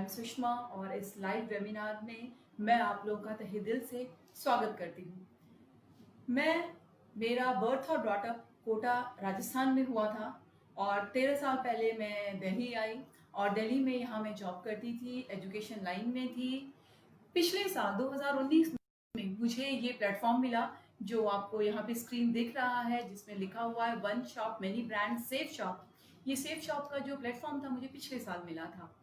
सुषमा और इस live webinar में मैं आप लोगों का तहे दिल से स्वागत करती हूँ। मेरा बर्थ और ब्रॉटअप कोटा राजस्थान में हुआ था और 13 साल पहले मैं दिल्ली आई और दिल्ली में यहाँ मैं जॉब करती थी, एजुकेशन लाइन में थी। पिछले साल 2019 में मुझे ये प्लेटफॉर्म मिला जो आपको यहाँ पे स्क्रीन दिख रहा है, जिसमें लिखा हुआ है one shop many brand safe shop. ये सेफ शॉप का जो प्लेटफॉर्म था मुझे पिछले साल मिला था,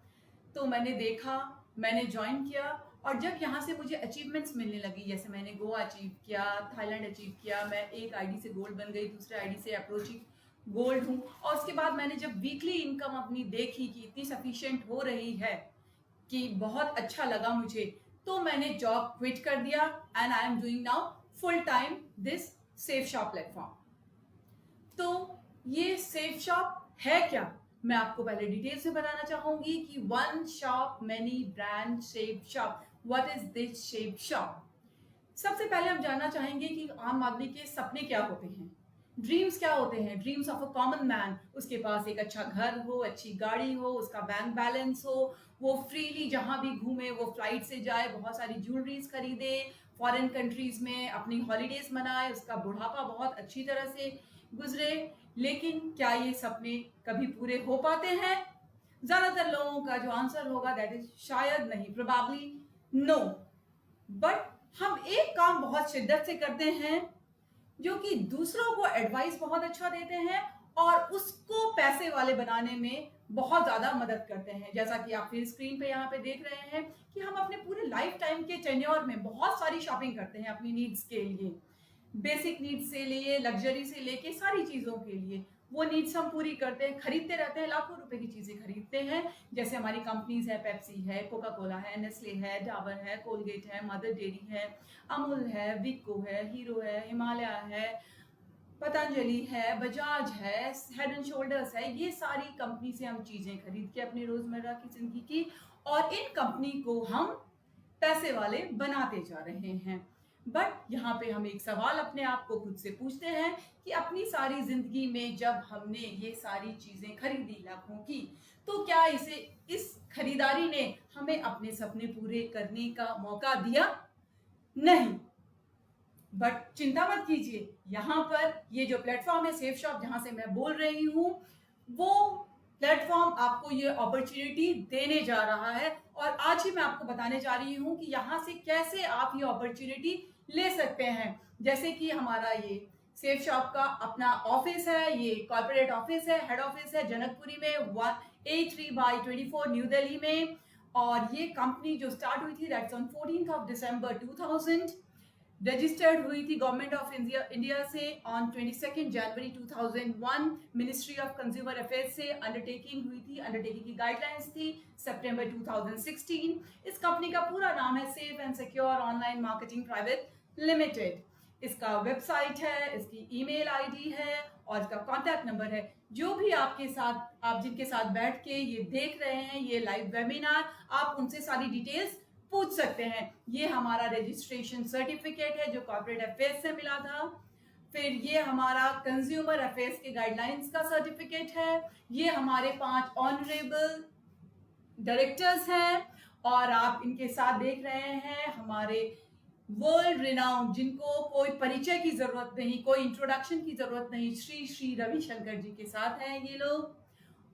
तो मैंने देखा, मैंने ज्वाइन किया और जब यहाँ से मुझे अचीवमेंट्स मिलने लगी, जैसे मैंने गोवा अचीव किया, थाईलैंड अचीव किया, मैं एक आईडी से गोल्ड बन गई, दूसरे आईडी से अप्रोचिंग गोल्ड हूँ। और उसके बाद मैंने जब वीकली इनकम अपनी देखी कि इतनी सफिशिएंट हो रही है कि बहुत अच्छा लगा मुझे, तो मैंने जॉब क्विट कर दिया and I am doing now full time this safe shop platform. तो ये सेफ शॉप है क्या, मैं आपको पहले डिटेल से बताना चाहूंगी कि one shop many brand safe shop, what is this safe shop. सबसे पहले हम जानना चाहेंगे कि आम आदमी के सपने क्या होते हैं, ड्रीम्स क्या होते हैं। Dreams of a common man, उसके पास एक अच्छा घर हो, अच्छी गाड़ी हो, उसका बैंक बैलेंस हो, वो फ्रीली जहां भी घूमे, वो फ्लाइट से जाए, बहुत सारी ज्वेलरीज खरीदे, फॉरेन कंट्रीज में अपनी हॉलीडेज मनाए, उसका बुढ़ापा बहुत अच्छी तरह से गुजरे। लेकिन क्या ये सपने कभी पूरे हो पाते हैं? ज्यादातर लोगों का जो आंसर होगा दैट इज शायद नहीं, प्रोबेबली नो। बट हम एक काम बहुत शिद्दत से करते हैं जो कि दूसरों को एडवाइस बहुत अच्छा देते हैं और उसको पैसे वाले बनाने में बहुत ज्यादा मदद करते हैं। जैसा कि आप फिर स्क्रीन पे यहाँ पे देख रहे हैं कि हम अपने पूरे लाइफ टाइम के टेन्योर में बहुत सारी शॉपिंग करते हैं अपनी नीड्स के लिए, बेसिक नीड्स से लिए लग्जरी से लेके सारी चीजों के लिए वो नीड्स हम पूरी करते हैं, खरीदते रहते हैं, लाखों रुपए की चीजें खरीदते हैं। जैसे हमारी कंपनीज है, पेप्सी है, कोका कोला है, नेस्ले है, डाबर है, कोलगेट है, मदर डेयरी है, अमूल है, विको है, हीरो है, हिमालय है, पतंजलि है, बजाज है, हेड एंड शोल्डर्स है। ये सारी कंपनी से हम चीजें खरीद के अपनी रोजमर्रा की जिंदगी की, और इन कंपनी को हम पैसे वाले बनाते जा रहे हैं। बट यहाँ पे हम एक सवाल अपने आप को खुद से पूछते हैं कि अपनी सारी जिंदगी में जब हमने ये सारी चीजें खरीदी लाखों की, तो क्या इस खरीदारी ने हमें अपने सपने पूरे करने का मौका दिया? नहीं। बट चिंता मत कीजिए, यहाँ पर ये जो प्लेटफॉर्म है सेफ शॉप, जहां से मैं बोल रही हूँ, वो प्लेटफॉर्म आपको ये अपॉर्चुनिटी देने जा रहा है और आज ही मैं आपको बताने जा रही हूँ कि यहाँ से कैसे आप ये अपॉर्चुनिटी ले सकते हैं। जैसे कि हमारा ये सेफ शॉप का अपना ऑफिस है, ये कॉर्पोरेट ऑफिस है, हेड ऑफिस है जनकपुरी में 1A3/24 न्यू दिल्ली में। और ये कंपनी जो स्टार्ट हुई थी दैट्स ऑन 14 दिसंबर 2000, रजिस्टर्ड हुई थी गवर्नमेंट ऑफ इंडिया से on 22 January 2001, ministry of consumer affairs से अंडरटेकिंग हुई थी, अंडरटेकिंग की गाइडलाइंस थी सितंबर 2016। इस कंपनी का पूरा नाम है safe and secure online marketing private limited. इसका वेबसाइट है, इसकी ईमेल आईडी है और इसका कॉन्टैक्ट नंबर है। जो भी आपके साथ, आप जिनके साथ बैठ के ये देख रहे हैं ये लाइव वेबिनार, आप उनसे सारी डिटेल्स पूछ सकते हैं। ये हमारा रजिस्ट्रेशन सर्टिफिकेट है जो कॉर्पोरेट अफेयर्स से मिला था। फिर ये हमारा कंज्यूमर अफेयर्स के गाइडलाइंस का सर्टिफिकेट है। ये हमारे 5 ऑनरेबल डायरेक्टर्स हैं और आप इनके साथ देख रहे हैं हमारे वर्ल्ड रिनाउंड, जिनको कोई परिचय की जरूरत नहीं, कोई इंट्रोडक्शन की जरूरत नहीं, श्री श्री रविशंकर जी के साथ हैं ये लोग।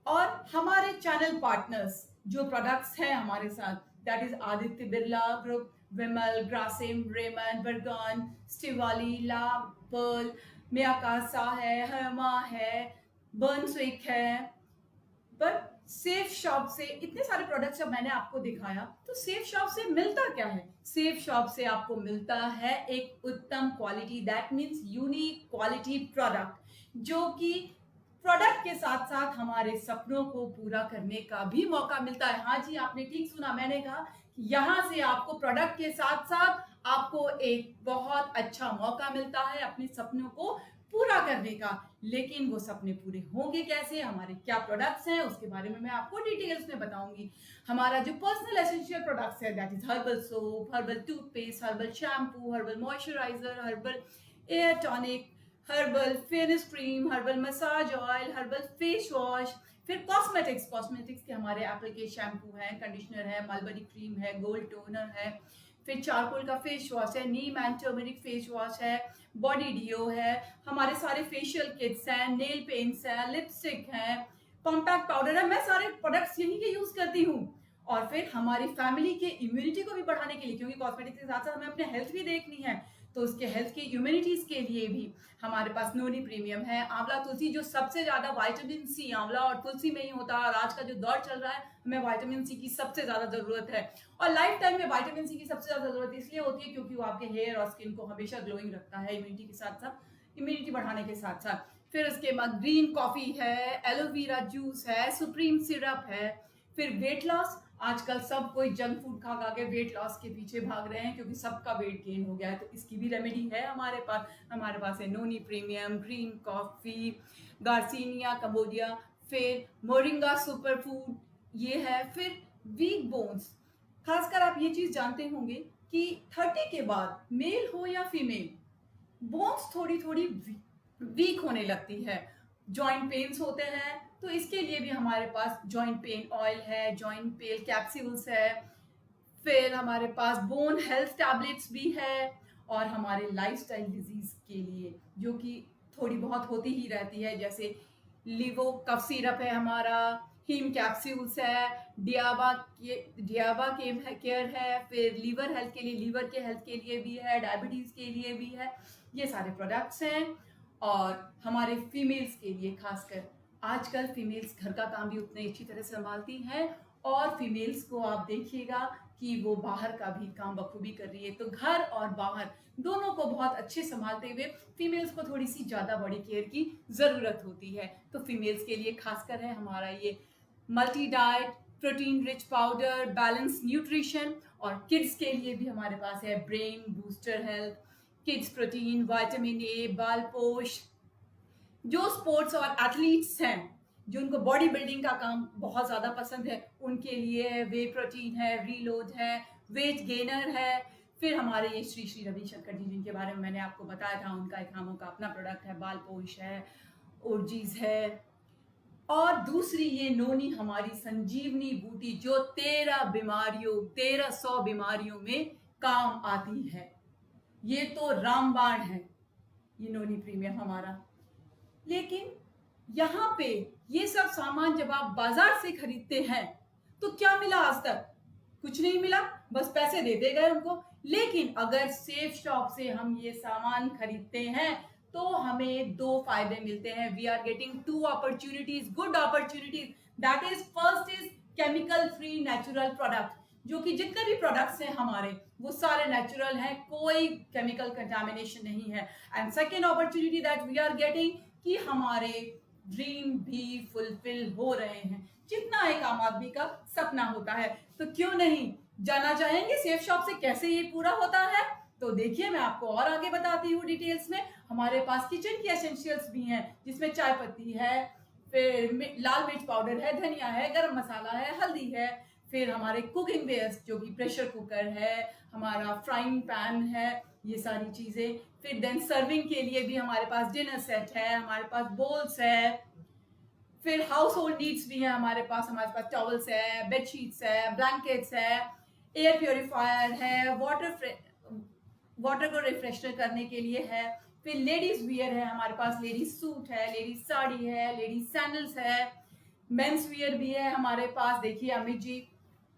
और हमारे चैनल पार्टनर्स जो प्रोडक्ट्स हैं हमारे साथ, that is Aditya Birla group, Vimal, Grasim, Raymond, बर्गन, स्टिवाली, ला, पर्ल, मियाकासा है, हमा है, बर्नस्विक है। पर सेफ शॉप से इतने सारे प्रोडक्ट्स जब मैंने आपको दिखाया तो सेफ शॉप से मिलता क्या है? सेफ शॉप से आपको मिलता है एक उत्तम quality, that means unique quality product, जो कि प्रोडक्ट के साथ साथ हमारे सपनों को पूरा करने का भी मौका मिलता है। हाँ जी, आपने ठीक सुना, मैंने कहा कि यहाँ से आपको प्रोडक्ट के साथ साथ आपको एक बहुत अच्छा मौका मिलता है अपने सपनों को पूरा करने का। लेकिन वो सपने पूरे होंगे कैसे, हमारे क्या प्रोडक्ट्स हैं, उसके बारे में मैं आपको डिटेल्स में बताऊंगी। हमारा जो पर्सनल एसेंशियल प्रोडक्ट्स है that is herbal soap, herbal toothpaste, herbal shampoo, herbal moisturiser, herbal air tonic, herbal fairness cream, herbal massage oil, herbal face wash. फिर कॉस्मेटिक्स के हमारे एप्पल के शैम्पू है, कंडीशनर है, मलबरी क्रीम है, gold toner है, फिर चारकोल का फेस वॉश है, नीम एंड टर्मरिक फेस वॉश है, बॉडी डियो है, हमारे सारे फेशियल किट्स हैं, नेल पेंट्स हैं, लिपस्टिक हैं, कॉम्पैक्ट पाउडर है। मैं सारे प्रोडक्ट्स यहीं के यूज करती हूँ। और फिर हमारी फैमिली के इम्यूनिटी को भी बढ़ाने के लिए, क्योंकि कॉस्मेटिक्स के साथ साथ हमें अपने हेल्थ भी देखनी है, तो उसके हेल्थ की इम्यूनिटीज के लिए भी हमारे पास नोनी प्रीमियम है, आंवला तुलसी, जो सबसे ज्यादा विटामिन सी आंवला और तुलसी में ही होता है। और आज का जो दौर चल रहा है, हमें विटामिन सी की सबसे ज्यादा जरूरत है। और लाइफ टाइम में विटामिन सी की सबसे ज्यादा जरूरत इसलिए होती है क्योंकि वो आपके हेयर और स्किन को हमेशा ग्लोइंग रखता है, इम्यूनिटी के साथ साथ, इम्यूनिटी बढ़ाने के साथ साथ। फिर उसके बाद ग्रीन कॉफी है, एलोवेरा जूस है, सुप्रीम सिरप है। फिर वेट लॉस, आजकल सब कोई जंक फूड खा खा के वेट लॉस के पीछे भाग रहे हैं क्योंकि सबका वेट गेन हो गया है, तो इसकी भी रेमेडी है हमारे पास। हमारे पास है noni premium, green coffee, garcinia cambogia, फिर मोरिंगा सुपर फूड ये है। फिर वीक बोन्स, खासकर आप ये चीज जानते होंगे कि 30 के बाद मेल हो या फीमेल, बोन्स थोड़ी थोड़ी वीक होने लगती है, जॉइंट पेन्स होते हैं, तो इसके लिए भी हमारे पास जॉइंट पेन ऑयल है, जॉइंट पेन कैप्सूल्स है। फिर हमारे पास बोन हेल्थ टैबलेट्स भी है। और हमारे लाइफस्टाइल डिजीज के लिए जो कि थोड़ी बहुत होती ही रहती है, जैसे लिवो कफ सिरप है हमारा, हीम कैप्सूल्स है, डियाबा केयर है, फिर लीवर हेल्थ के लिए, लीवर के हेल्थ के लिए भी है, डायबिटीज के लिए भी है। ये सारे प्रोडक्ट्स हैं। और हमारे फीमेल्स के लिए, खासकर आजकल फीमेल्स घर का काम भी उतने अच्छी तरह से संभालती हैं और फीमेल्स को आप देखिएगा कि वो बाहर का भी काम बखूबी कर रही है, तो घर और बाहर दोनों को बहुत अच्छे संभालते हुए फीमेल्स को थोड़ी सी ज़्यादा बॉडी केयर की ज़रूरत होती है। तो फीमेल्स के लिए खासकर है हमारा ये multi diet, protein rich powder, balance nutrition. और किड्स के लिए भी हमारे पास है brain booster health, kids protein, vitamin A, बाल पोष। जो स्पोर्ट्स और एथलीट्स हैं, जो उनको बॉडी बिल्डिंग का काम बहुत ज़्यादा पसंद है, उनके लिए वे प्रोटीन है, रीलोड है, वेट गेनर है। फिर हमारे ये श्री श्री रविशंकर जी, जिनके बारे में मैंने आपको बताया था, उनका एक नामों का अपना प्रोडक्ट है, बाल पोष है, ओरजीज है। और दूसरी ये नोनी हमारी संजीवनी बूटी, जो 1300 बीमारियों में काम आती है। ये तो रामबाण है ये नोनी प्रीमियम हमारा। लेकिन यहाँ पे ये सब सामान जब आप बाजार से खरीदते हैं तो क्या मिला आज तक? कुछ नहीं मिला, बस पैसे देते गए उनको। लेकिन अगर सेफ शॉप से हम ये सामान खरीदते हैं तो हमें दो फायदे मिलते हैं। We are getting two opportunities, good opportunities. That is, first is chemical free natural product, जो कि जितने भी प्रोडक्ट्स हैं हमारे वो सारे नेचुरल हैं, कोई केमिकल कंटामिनेशन नहीं है। And second opportunity that we are getting कि हमारे ड्रीम भी फुलफिल हो रहे हैं, जितना एक आम आदमी का सपना होता है। तो क्यों नहीं जानना चाहेंगे सेफ शॉप से कैसे ये पूरा होता है? तो देखिए, मैं आपको और आगे बताती हूँ डिटेल्स में। हमारे पास किचन की एसेंशियल्स भी हैं, जिसमें चाय पत्ती है, फिर लाल मिर्च पाउडर है, धनिया है, गरम मसाला है, हल्दी है, फिर हमारे कुकिंग वेयर्स जो कि प्रेशर कुकर है, हमारा फ्राइंग पैन है, ये सारी चीजें। फिर देन सर्विंग के लिए भी हमारे पास डिनर सेट है, हमारे पास बोल्स है, फिर हाउस होल्ड नीड्स भी है हमारे पास टॉवल्स है, बेडशीट्स है, ब्लैंकेट्स है, एयर प्योरीफायर है, वाटर को रिफ्रेशर करने के लिए है। फिर लेडीज वियर है हमारे पास, लेडीज सूट है, लेडीज साड़ी है, लेडीज सैंडल्स है, मेंस वियर भी है हमारे पास। देखिए अमित जी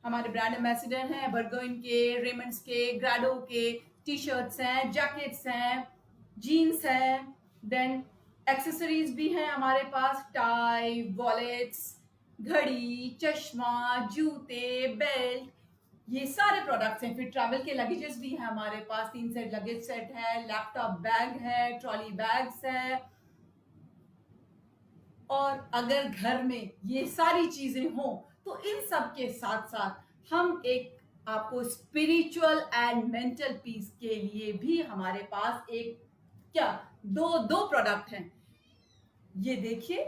हमारे ब्रांड एम्बेसडर हैं, बर्गोइन के, रेमंड्स के, ग्राडो के। टी शर्ट्स हैं, जैकेट्स हैं, जीन्स है, देन एक्सेसरीज भी हैं हमारे पास, टाई, वॉलेट्स, घड़ी, चश्मा, जूते, बेल्ट, ये सारे प्रोडक्ट्स हैं। फिर ट्रैवल के लगेजेस भी हैं हमारे पास, 3 सेट लगेज सेट है, लैपटॉप बैग है, ट्रॉली बैग्स है। और अगर घर में ये सारी चीजें हों तो इन सब के साथ साथ हम एक आपको स्पिरिचुअल एंड मेंटल पीस के लिए भी हमारे पास एक क्या दो प्रोडक्ट हैं। ये देखिए,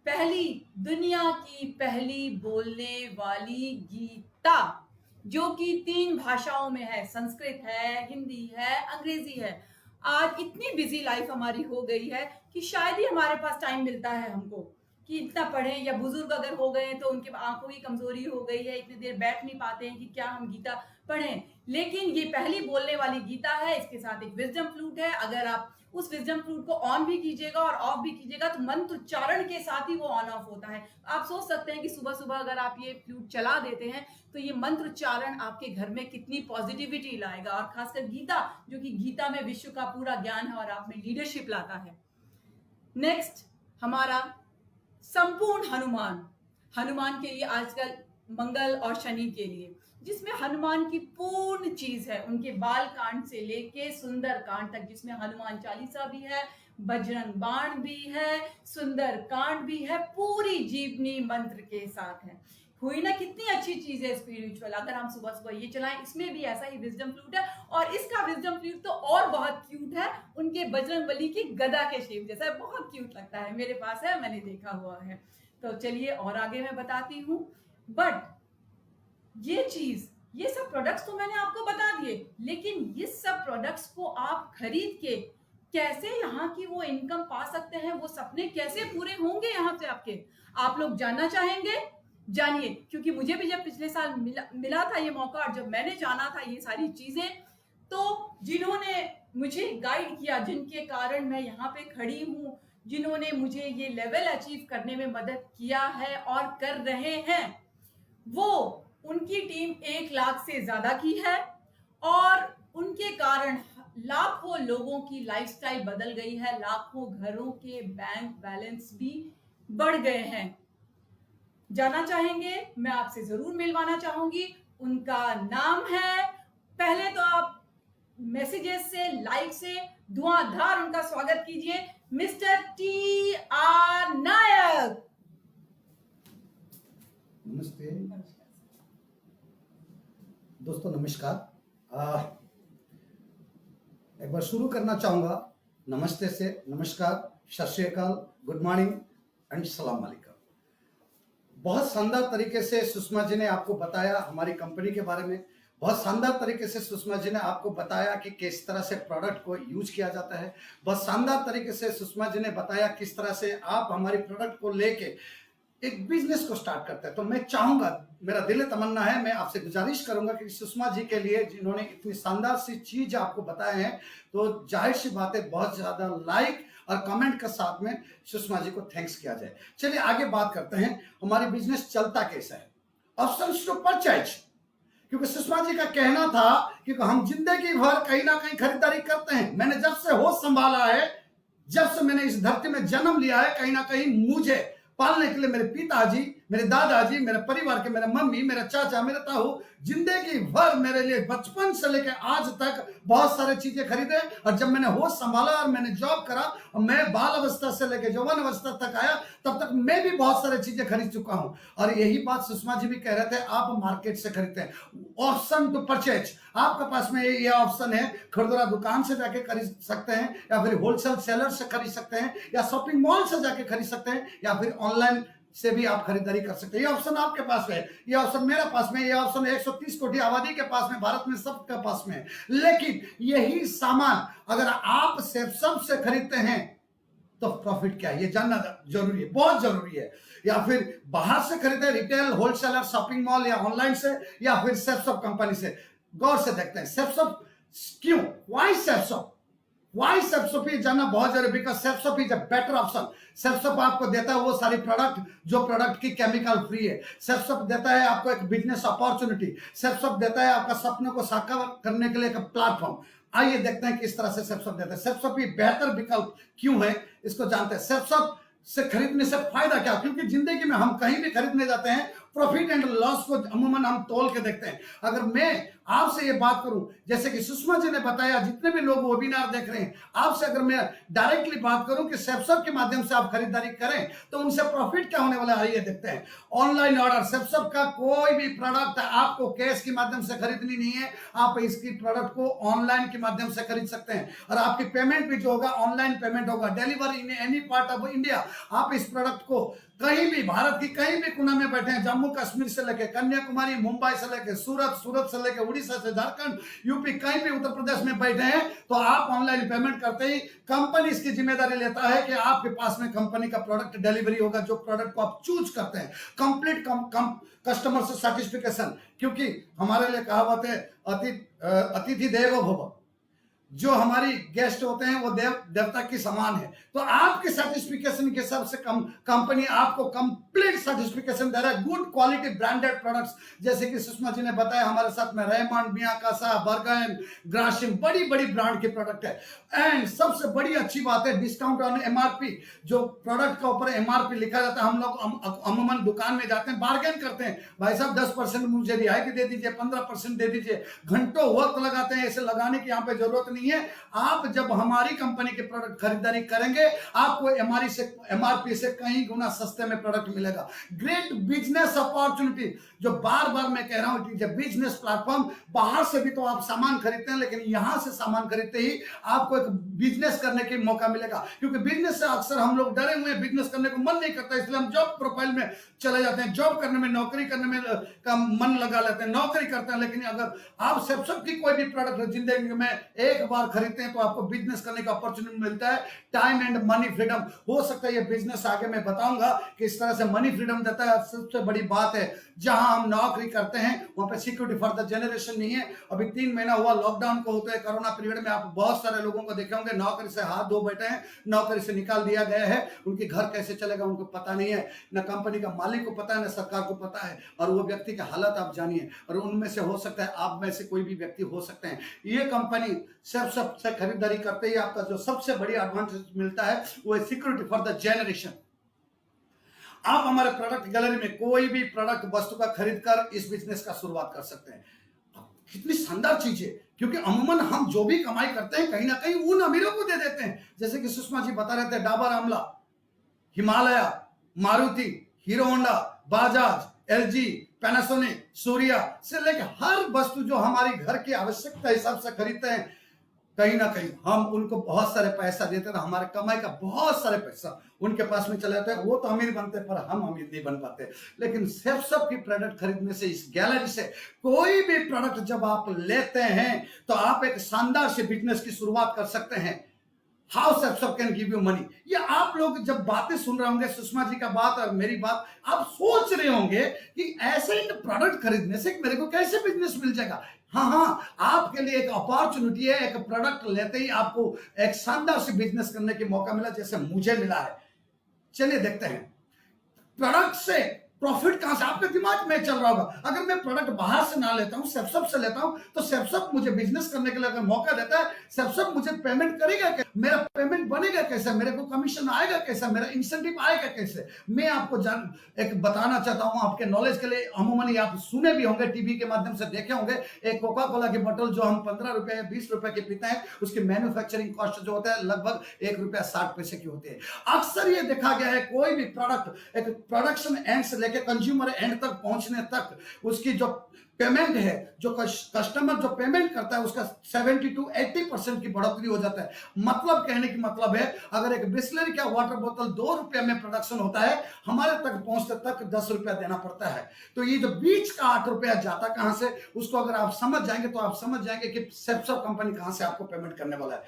पहली, दुनिया की पहली बोलने वाली गीता, जो कि 3 भाषाओं में है, संस्कृत है, हिंदी है, अंग्रेजी है। आज इतनी बिजी लाइफ हमारी हो गई है कि शायद ही हमारे पास टाइम मिलता है हमको कि इतना पढ़ें, या बुजुर्ग अगर हो गए तो उनके आंखों की कमजोरी हो गई है, इतनी देर बैठ नहीं पाते हैं कि क्या हम गीता पढ़ें। लेकिन ये पहली बोलने वाली गीता है, इसके साथ एक विजडम फ्लूट है। अगर आप उस विजडम फ्लूट को ऑन भी कीजिएगा और ऑफ भी कीजिएगा तो मंत्र उच्चारण के साथ ही वो ऑन ऑफ होता है। आप सोच सकते हैं कि सुबह सुबह अगर आप ये फ्लूट चला देते हैं तो ये मंत्र उच्चारण आपके घर में कितनी पॉजिटिविटी लाएगा। और खासकर गीता, जो कि गीता में विश्व का पूरा ज्ञान है और आप में लीडरशिप लाता है। नेक्स्ट हमारा संपूर्ण हनुमान, हनुमान के लिए आजकल मंगल और शनि के लिए, जिसमें हनुमान की पूर्ण चीज है, उनके बाल कांड से लेके सुंदर कांड तक, जिसमें हनुमान चालीसा भी है, बजरंग बाण भी है, सुंदर कांड भी है, पूरी जीवनी मंत्र के साथ है। हुई ना कितनी अच्छी चीज है स्पिरिचुअल। अगर हम सुबह सुबह ये चलाएं, इसमें भी ऐसा ही विजडम फ्लूट है। और इसका विजडम फ्लूट तो और बहुत क्यूट है, उनके बजरंगबली की गदा के शेप जैसा है, बहुत क्यूट लगता है। मेरे पास है, मैंने देखा हुआ है। तो चलिए और आगे मैं बताती हूँ। बट ये चीज, ये सब प्रोडक्ट्स तो मैंने आपको बता दिए, लेकिन ये सब प्रोडक्ट्स को आप खरीद के कैसे यहाँ की वो इनकम पा सकते हैं, वो सपने कैसे पूरे होंगे यहाँ से आपके, आप लोग जानना चाहेंगे? जानिए, क्योंकि मुझे भी जब पिछले साल मिला था ये मौका, और जब मैंने जाना था ये सारी चीजें, तो जिन्होंने मुझे गाइड किया, जिनके कारण मैं यहाँ पे खड़ी हूँ, जिन्होंने मुझे ये लेवल अचीव करने में मदद किया है और कर रहे हैं, वो उनकी टीम 1 लाख से ज्यादा की है। और उनके कारण लाखों लोगों की लाइफस्टाइल बदल गई है, लाखों घरों के बैंक बैलेंस भी बढ़ गए हैं। जानना चाहेंगे? मैं आपसे जरूर मिलवाना चाहूंगी। उनका नाम है, पहले तो आप मैसेजेस से, लाइक से धुआंधार उनका स्वागत कीजिए, मिस्टर TR नायक। नमस्ते दोस्तों, नमस्कार। एक बार शुरू करना चाहूँगा नमस्ते से। नमस्कार, सत श्री अकाल, गुड मॉर्निंग एंड सलाम वालेकुम। बहुत शानदार तरीके से सुषमा जी ने आपको बताया हमारी कंपनी के बारे में। बहुत शानदार तरीके से सुषमा जी ने आपको बताया कि किस तरह से प्रोडक्ट को यूज किया जाता है। बहुत शानदार तरीके से सुषमा जी ने बताया किस तरह से आप हमारी प्रोडक्ट को लेके एक बिजनेस को स्टार्ट करते हैं। तो मैं चाहूंगा, मेरा दिल तमन्ना है, मैं आपसे गुजारिश करूंगा कि सुषमा जी के लिए, जिन्होंने इतनी शानदार सी चीज आपको बताए हैं, तो जाहिर सी बात है बहुत ज्यादा लाइक और कमेंट के साथ में सुषमा जी को थैंक्स किया जाए। चलिए आगे बात करते हैं, हमारी बिजनेस चलता कैसा है। ऑप्शंस टू परचेज, क्योंकि सुषमा जी का कहना था कि हम जिंदगी भर कहीं ना कहीं खरीदारी करते हैं। मैंने जब से होश संभाला है, जब से मैंने इस धरती में जन्म लिया है, कहीं ना कहीं मुझे पालने के लिए मेरे पिताजी, मेरे दादाजी, मेरे परिवार के मेरे मम्मी, मेरे चाचा, मेरे ताऊ जिंदगी भर मेरे लिए बचपन से लेकर आज तक बहुत सारे चीजें खरीदे। और जब मैंने होश संभाला और मैंने जॉब करा और मैं बाल अवस्था से लेकर जवान अवस्था तक आया, तब तक मैं भी बहुत सारे चीजें खरीद चुका हूं। और यही बात सुषमा जी भी कह रहे थे, आप मार्केट से खरीदते हैं। ऑप्शन टू परचेज, आपके पास में ये ऑप्शन है, खुदरा दुकान से जाके खरीद सकते हैं, या फिर होलसेल सेलर से खरीद सकते हैं, या शॉपिंग मॉल से जाके खरीद सकते हैं, या फिर ऑनलाइन से भी आप खरीदारी कर सकते हैं। ये ऑप्शन आपके पास है, ये ऑप्शन मेरे पास में, ये ऑप्शन 130 कोटी आबादी के पास में, भारत में सबके पास में है। लेकिन यही सामान अगर आप सबसे खरीदते हैं तो प्रॉफिट क्या है, ये जानना जरूरी है, बहुत जरूरी है। या फिर बाहर से खरीदे, रिटेल, होलसेलर, शॉपिंग मॉल, या ऑनलाइन से, या फिर सेफ्सॉप कंपनी से। गौर से देखते हैं सेफ्सॉप क्यों, व्हाई सेफ्सॉप, वाई सेफ्सॉप ये जानना बहुत जरूरी, because Safeshop is a better option. Safeshop आपको देता है वो सारी प्रोडक्ट जो प्रोडक्ट की केमिकल फ्री है। सेफ्सॉप देता है आपको एक बिजनेस अपॉर्चुनिटी। सेफ्सॉप देता है आपका सपनों को साकार करने के लिए एक प्लेटफॉर्म। आइए देखते हैं किस तरह से सेफ्सॉप देता है। सेफ्सॉप ये बेहतर विकल्प क्यों है, इसको जानते हैं। सेफ्सॉप से खरीदने से फायदा क्या, क्योंकि जिंदगी में हम कहीं भी खरीदने जाते हैं, प्रॉफिट एंड लॉस को अमूमन हम तोल के देखते हैं। अगर मैं आपसे ये बात करूं, जैसे कि सुषमा जी ने बताया, जितने भी लोग वेबिनार देख रहे हैं, आपसे अगर मैं डायरेक्टली बात करूं कि सेफ्सॉप के माध्यम से आप खरीदारी करें तो उनसे प्रॉफिट क्या होने वाला है, आइए देखते हैं। ऑनलाइन ऑर्डर, सेफ्सॉप का कोई भी प्रोडक्ट आपको कैश के माध्यम से खरीदनी नहीं है, आप इसकी प्रोडक्ट को ऑनलाइन के माध्यम से खरीद सकते हैं। और आपकी पेमेंट भी जो होगा ऑनलाइन पेमेंट होगा, deliver in any part of India. आप इस प्रोडक्ट को कहीं भी, भारत की कहीं भी कोना में बैठे हैं, जम्मू कश्मीर से लेकर कन्याकुमारी, मुंबई से लेकर सूरत, सूरत से लेकर उड़ीसा से झारखंड, यूपी, कहीं भी उत्तर प्रदेश में बैठे हैं, तो आप ऑनलाइन पेमेंट करते ही कंपनी इसकी जिम्मेदारी लेता है कि आपके पास में कंपनी का प्रोडक्ट डिलीवरी होगा, जो प्रोडक्ट को आप चूज करते हैं। कंप्लीट कस्टमर से सर्टिफिकेशन, क्योंकि हमारे लिए कहावत है अतिथि देवो भव, जो हमारी गेस्ट होते हैं वो देवता की समान है। तो आपके सर्टिफिकेशन के हिसाब से कंपनी आपको कंप्लीट सर्टिफिकेशन दे रहा है, गुड क्वालिटी ब्रांडेड प्रोडक्ट्स। जैसे कि सुषमा जी ने बताया, हमारे साथ में रेमंड, मियाकासा, बर्गन, ग्रासिम, बड़ी बड़ी ब्रांड के प्रोडक्ट है। एंड सबसे बड़ी अच्छी बात है डिस्काउंट ऑन एमआरपी। जो प्रोडक्ट का ऊपर एमआरपी लिखा जाता है, हम लोग अमूमन दुकान में जाते हैं, बार्गेन करते हैं, भाई साहब 10% मुझे रियायती दे दीजिए, 15% दे दीजिए, घंटों वक्त लगाते हैं। ऐसे लगाने की यहाँ पे जरूरत नहीं है। आप जब हमारी कंपनी के प्रोडक्ट खरीदारी करेंगे, आपको एमआरपी से कहीं गुना सस्ते में प्रोडक्ट मिलेगा। ग्रेट बिजनेस अपॉर्चुनिटी, जो बार बार मैं कह रहा हूं कि बिजनेस प्लेटफॉर्म, बाहर से भी तो आप सामान खरीदते हैं, लेकिन यहां से सामान खरीदते ही आपको एक बिजनेस करने का मौका मिलेगा। क्योंकि बिजनेस से अक्सर हम लोग डरे हुए हैं, बिजनेस करने को मन नहीं करता, इसलिए हम जॉब प्रोफाइल में चले जाते हैं, जॉब करने में, नौकरी करने में का मन लगा लेते हैं, नौकरी करते हैं। लेकिन अगर आप सबकी कोई भी प्रोडक्ट जिंदगी में एक बार खरीदते हैं तो आपको बिजनेस करने का अपॉर्चुनिटी मिलता है, टाइम एंड मनी फ्रीडम। हो सकता है ये बिजनेस आगे मैं बताऊंगा कि इस तरह से मनी फ्रीडम देता है। सबसे बड़ी बात है, जहां हम नौकरी करते हैं वहां पे सिक्योरिटी फॉर द जनरेशन नहीं है। अभी 3 महीना हुआ लॉकडाउन को होते हैं, कोरोना पीरियड में आप बहुत सारे लोगों को देखे होंगे नौकरी से हाथ धो बैठे हैं, नौकरी से निकाल दिया गया है, उनके घर कैसे चलेगा उनको पता नहीं है, न कंपनी का मालिक को पता है, न सरकार को पता है। और वो व्यक्ति की हालत आप जानिए, और उनमें से हो सकता है आप में से कोई भी व्यक्ति हो सकते हैं। ये कंपनी सबसे खरीदारी करते ही आपका जो सबसे बड़ी एडवांटेज मिलता है वो है सिक्योरिटी फॉर द जनरेशन। आप हमारे प्रोडक्ट गैलरी में कोई भी प्रोडक्ट वस्तु का खरीद कर इस बिजनेस का शुरुआत कर सकते हैं। कितनी शानदार चीज है, क्योंकि अमूमन हम जो भी कमाई करते हैं कहीं ना कहीं उन अमीरों को दे देते हैं। जैसे कि सुषमा जी बता रहे थे, Dabur Amla, Himalaya, Maruti, hero Honda, Bajaj, LG, Panasonic, Surya से लेकर हर वस्तु जो हमारी घर की आवश्यकता हिसाब से खरीदते हैं, कहीं ना कहीं हम उनको बहुत सारे पैसा देते हैं, हमारे कमाई का बहुत सारे पैसा उनके पास में चले जाते हैं। वो तो अमीर बनते हैं, पर हम अमीर नहीं बन पाते। लेकिन सब की प्रोडक्ट खरीदने से, इस गैलरी से कोई भी प्रोडक्ट जब आप लेते हैं तो आप एक शानदार से बिजनेस की शुरुआत कर सकते हैं। How Safeshop can give you money. ये आप लोग जब बातें सुन रहे होंगे, सुषमा जी का बात और मेरी बात, आप सोच रहे होंगे कि ऐसे एक प्रोडक्ट खरीदने से मेरे को कैसे बिजनेस मिल जाएगा। हाँ, आपके लिए एक अपॉर्चुनिटी है। एक प्रोडक्ट लेते ही आपको एक शानदार सी बिजनेस करने की मौका मिला, जैसे मुझे मिला है। चलिए देखते हैं प्रोडक्ट से प्रॉफिट कहां से आपके दिमाग में चल रहा होगा। अगर मैं प्रोडक्ट बाहर से ना लेता हूं, सेप्सप से लेता हूं, तो सेप्सप मुझे बिजनेस करने के लिए अगर मौका देता है, सेप्सप मुझे पेमेंट करेगा कैसे, मेरा पेमेंट बनेगा कैसे, मेरे को कमीशन आएगा कैसे, मेरा इंसेंटिव आएगा कैसे। मैं आपको एक बताना चाहता हूं आपके नॉलेज के लिए। अमूमन आप सुने भी होंगे, टीवी के माध्यम से देखे होंगे, एक कोका कोला की बोतल जो हम 15 रुपए या 20 रुपए की पीते हैं, उसकी मैन्युफैक्चरिंग कॉस्ट जो होता है लगभग ₹1.60 की होती है। अक्सर ये देखा गया है कोई भी प्रोडक्ट एक प्रोडक्शन एंड से लेकर कंज्यूमर एंड तक पहुंचने तक उसकी जो पेमेंट है, जो कस्टमर जो पेमेंट करता है, उसका 70 to 80% की बढ़ोतरी हो जाता है। मतलब कहने की मतलब है, अगर एक बिस्लरी का वाटर बोतल ₹2 में प्रोडक्शन होता है, हमारे तक पहुंचते तक ₹10 देना पड़ता है। तो ये जो बीच का ₹8 जाता कहां से, उसको अगर आप समझ जाएंगे तो आप समझ जाएंगे कि सेप्सप कंपनी कहां से आपको पेमेंट करने वाला है।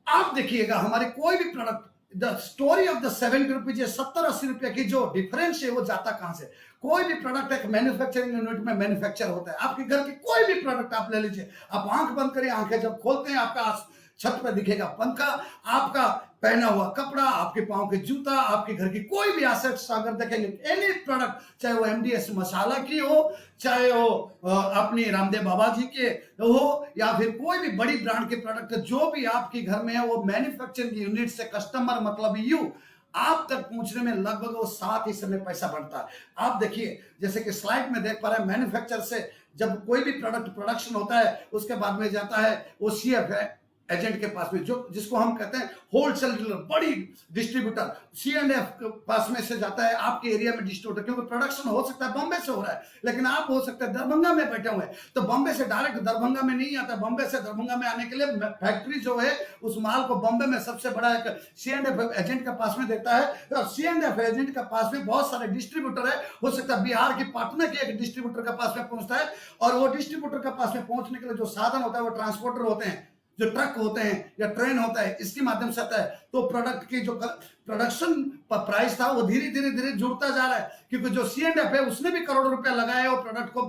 आप देखिएगा हमारे कोई भी product, the story of the ₹70 ₹70-80 की जो डिफरेंस है वो जाता कहां से। कोई भी प्रोडक्ट एक मैन्युफैक्चरिंग यूनिट में मैन्युफैक्चर होता है। आपके घर की कोई भी प्रोडक्ट आप ले लीजिए, आप आंख बंद करिए, आंखें जब खोलते हैं आपका छत पे दिखेगा पंखा, आपका पहना हुआ कपड़ा, आपके पांव के जूता, आपके घर की कोई भी एसेट्स अगर देखेंगे, एनी प्रोडक्ट, चाहे वो MDS मसाला की हो, चाहे वो अपनी रामदेव बाबा जी के हो, या फिर कोई भी बड़ी ब्रांड के प्रोडक्ट जो भी आपके घर में है, वो मैन्युफैक्चरिंग यूनिट से कस्टमर मतलब यू आप तक पहुंचने में लगभग वो 7 हिस्से में पैसा बढ़ता है। आप देखिए जैसे कि स्लाइड में देख पा रहे हैं, मैन्युफैक्चर से जब कोई भी प्रोडक्ट प्रोडक्शन होता है, उसके बाद में जाता है वो CF है एजेंट के पास में, जो जिसको हम कहते हैं होलसेल डीलर, बड़ी डिस्ट्रीब्यूटर, C&F के पास में से जाता है आपके एरिया में डिस्ट्रीब्यूटर, क्योंकि प्रोडक्शन हो सकता है बॉम्बे से हो रहा है, लेकिन आप हो सकते हैं दरभंगा में बैठे हुए हैं, तो बॉम्बे से डायरेक्ट दरभंगा में नहीं आता। बॉम्बे से दरभंगा में आने के लिए फैक्ट्री जो है उस माल को बॉम्बे में सबसे बड़ा एक C&F एजेंट के पास में देता है, और C&F एजेंट के पास में बहुत सारे डिस्ट्रीब्यूटर है। हो सकता है बिहार की पटना के एक डिस्ट्रीब्यूटर के पास में पहुंचता है, और वो डिस्ट्रीब्यूटर के पास में पहुंचने के लिए जो साधन होता है वो ट्रांसपोर्टर होते हैं, जो ट्रक होते हैं या ट्रेन होता है, इसके माध्यम से आता है। तो प्रोडक्ट की जो प्रोडक्शन प्राइस था वो धीरे धीरे जुड़ता जा रहा है, क्योंकि जो C&F है उसने भी करोड़ों रुपया लगाया है वो प्रोडक्ट को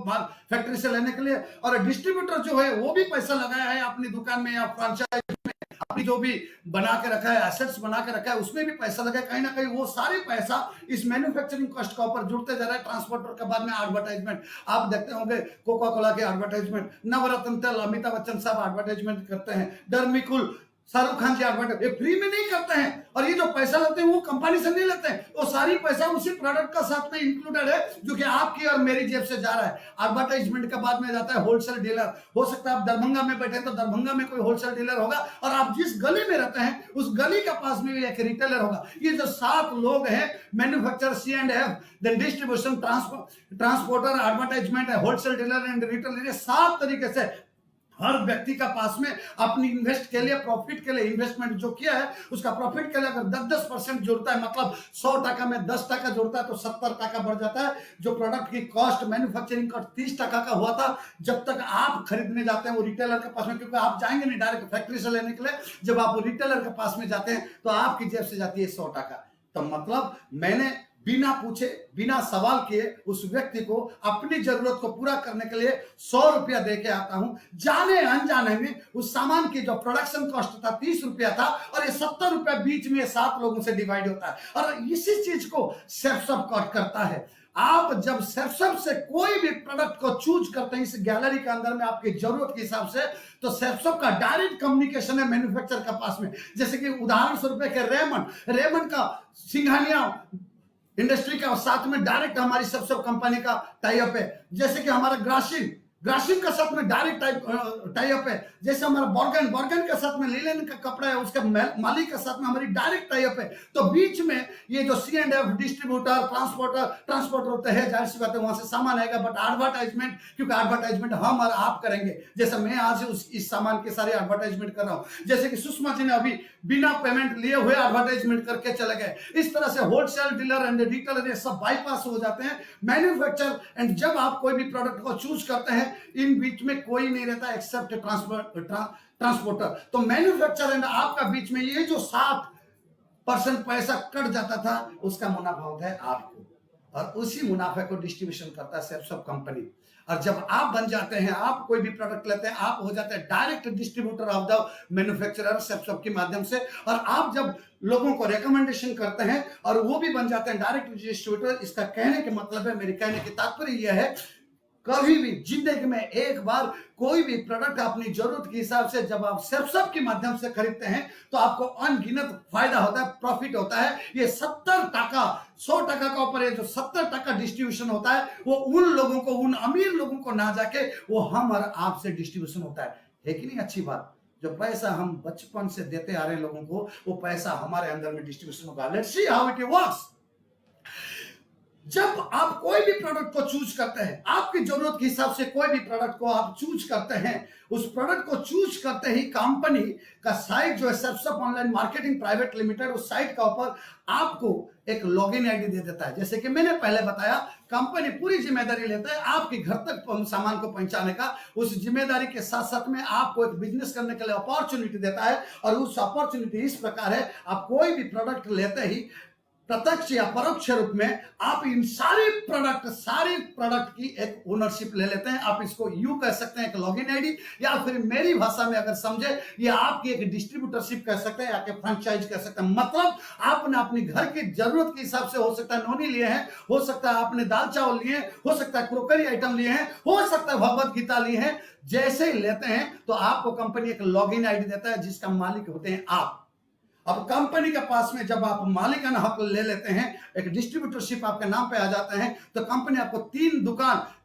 फैक्ट्री से लेने के लिए, और डिस्ट्रीब्यूटर जो है वो भी पैसा लगाया है अपनी दुकान में या फ्रेंचाइज में, अपनी जो भी बना के रखा है, एसेट्स बना के रखा है, उसमें भी पैसा लगा है। कहीं ना कहीं वो सारे पैसा इस मैन्युफैक्चरिंग कॉस्ट का ऊपर जुड़ते जा रहा है। ट्रांसपोर्टर के बाद में एडवर्टाइजमेंट आप देखते होंगे, कोका कोला के एडवर्टाइजमेंट, नवरत्न तेल अमिताभ बच्चन साहब एडवर्टाइजमेंट करते हैं, डर्मिकुल शाहरुख खान जी एडवर्टाइज, ये फ्री में नहीं करते हैं, और ये जो पैसा लेते हैं वो कंपनी से नहीं लेते हैं, वो सारी पैसा उसी प्रोडक्ट का साथ में इंक्लूडेड है, जो कि आपकी और मेरी जेब से जा रहा है। एडवर्टाइजमेंट के बाद में जाता है होलसेल डीलर। हो सकता है आप दरभंगा में बैठे हैं तो दरभंगा में कोई होलसेल डीलर होगा, और आप जिस गली में रहते हैं उस गली के पास में भी एक रिटेलर होगा। ये जो 7 लोग हैं, manufacture, C&F, then distribution, transporter, advertisement, wholesale dealer and retailer, ये 7 तरीके से हर व्यक्ति का पास में अपनी इन्वेस्ट के लिए, प्रॉफिट के लिए इन्वेस्टमेंट जो किया है उसका प्रॉफिट के लिए अगर 10% जुड़ता है, मतलब 100 टका में 10 टका जुड़ता है तो 70 टका बढ़ जाता है। जो प्रोडक्ट की कॉस्ट, मैन्युफैक्चरिंग कॉस्ट 30 टका का हुआ था, जब तक आप खरीदने जाते हैं वो रिटेलर के पास में, क्योंकि आप जाएंगे नहीं डायरेक्ट फैक्ट्री से लेने के लिए, जब आप रिटेलर के पास में जाते हैं तो आपकी जेब से जाती है 100 टका। तो मतलब मैंने बिना पूछे, बिना सवाल किए उस व्यक्ति को अपनी जरूरत को पूरा करने के लिए 100 रुपया दे के आता हूं। जाने अनजाने में उस सामान की जो प्रोडक्शन कॉस्ट था 30 रुपया था, और ये 70 रुपया बीच में 7 लोगों से डिवाइड होता है, और इसी चीज को सेप्सप कट करता है। आप जब सेप्सप से कोई भी प्रोडक्ट को चूज करते हैं इस गैलरी के अंदर में आपकी जरूरत के हिसाब से, तो सेप्सप का डायरेक्ट कम्युनिकेशन है मैन्युफैक्चर के पास में। जैसे कि उदाहरण स्वरूप के रेमंड का सिंघानिया इंडस्ट्री का साथ में डायरेक्ट हमारी सेप्सप कंपनी का टाई अप है। जैसे कि हमारा ग्रासिम का साथ में डायरेक्ट टाई अप है। जैसे हमारा बॉर्गन के साथ में लिनन का कपड़ा है, उसके मालिक के साथ में हमारी डायरेक्ट टाई अप है। तो बीच में ये जो C&F डिस्ट्रीब्यूटर, ट्रांसपोर्टर होते हैं, जाहिर सी बात है वहां से सामान आएगा, बट एडवर्टाइजमेंट, क्योंकि एडवर्टाइजमेंट हम और आप करेंगे, जैसे मैं आज इस सामान के सारे एडवर्टाइजमेंट कर रहा हूं। जैसे कि सुषमा जी ने अभी बिना पेमेंट लिए हुए एडवर्टाइजमेंट करके चले गए। इस तरह से होलसेल डीलर एंड रिटेलर ये सब बाईपास हो जाते हैं। मैन्युफैक्चर एंड जब आप कोई भी प्रोडक्ट को चूज करते हैं, इन बीच में कोई नहीं रहता एक्सेप्ट ट्रांसपोर्टर। तो मैन्युफैक्चर एंड आपका बीच में ये जो 7% पैसा कट जाता था, उसका मुनाफा होता है आपको, और उसी मुनाफे को डिस्ट्रीब्यूशन करता है सेप्सप कंपनी। और जब आप बन जाते हैं, आप कोई भी प्रोडक्ट लेते हैं, आप हो जाते हैं direct distributor of the manufacturer Safeshop के माध्यम से। और आप जब लोगों को रिकमेंडेशन करते हैं और वो भी बन जाते हैं डायरेक्ट डिस्ट्रीब्यूटर। इसका कहने के मतलब है, मेरे कहने की तात्पर्य यह है, कभी भी जिंदगी में एक बार कोई भी प्रोडक्ट अपनी जरूरत के हिसाब से जब आप सेप्सप के माध्यम से खरीदते हैं तो आपको अनगिनत फायदा होता है, प्रॉफिट होता है। ये 70% 100% का ऊपर ये जो 70% डिस्ट्रीब्यूशन होता है, वो उन लोगों को, उन अमीर लोगों को ना जाके वो हम और आपसे डिस्ट्रीब्यूशन होता है कि नहीं? अच्छी बात। जो पैसा हम बचपन से देते आ रहे हैं लोगों को, वो पैसा हमारे अंदर में डिस्ट्रीब्यूशन होगा। Let's see how it works. जब आप कोई भी प्रोडक्ट को चूज करते हैं, आपकी जरूरत के हिसाब से कोई भी प्रोडक्ट को आप चूज करते हैं, उस प्रोडक्ट को चूज करते ही कंपनी का साइट जो है सेप्सप ऑनलाइन मार्केटिंग प्राइवेट लिमिटेड, उस साइट का ऊपर आपको एक लॉगिन आईडी दे देता है। जैसे कि मैंने पहले बताया, कंपनी पूरी जिम्मेदारी लेता है आपके घर तक सामान को पहुंचाने का। उस जिम्मेदारी के साथ साथ में आपको एक बिजनेस करने के लिए अपॉर्चुनिटी देता है, और उस अपॉर्चुनिटी इस प्रकार है, आप कोई भी प्रोडक्ट लेते ही प्रत्यक्ष या परोक्ष रूप में आप इन सारे प्रोडक्ट की एक ओनरशिप ले लेते हैं। आप इसको यू कह सकते हैं, एक लॉगिन आईडी, या फिर मेरी भाषा में अगर समझे, ये आपकी एक डिस्ट्रीब्यूटरशिप कह सकते हैं, या कि फ्रेंचाइज कह सकते हैं। मतलब आपने अपने घर की जरूरत के हिसाब से, हो सकता है नोनी लिए हैं, हो सकता है आपने दाल चावल लिए हैं, हो सकता है क्रोकरी आइटम लिए हैं, हो सकता है भगवत गीता लिए हैं। जैसे ही लेते हैं तो आपको कंपनी एक लॉगिन आईडी देता है, जिसका मालिक होते हैं आप। अब कंपनी के पास में जब आप मालिकाना हक ले लेते हैं, एक डिस्ट्रीब्यूटरशिप आपके नाम पे आ जाता है, तो कंपनी आपको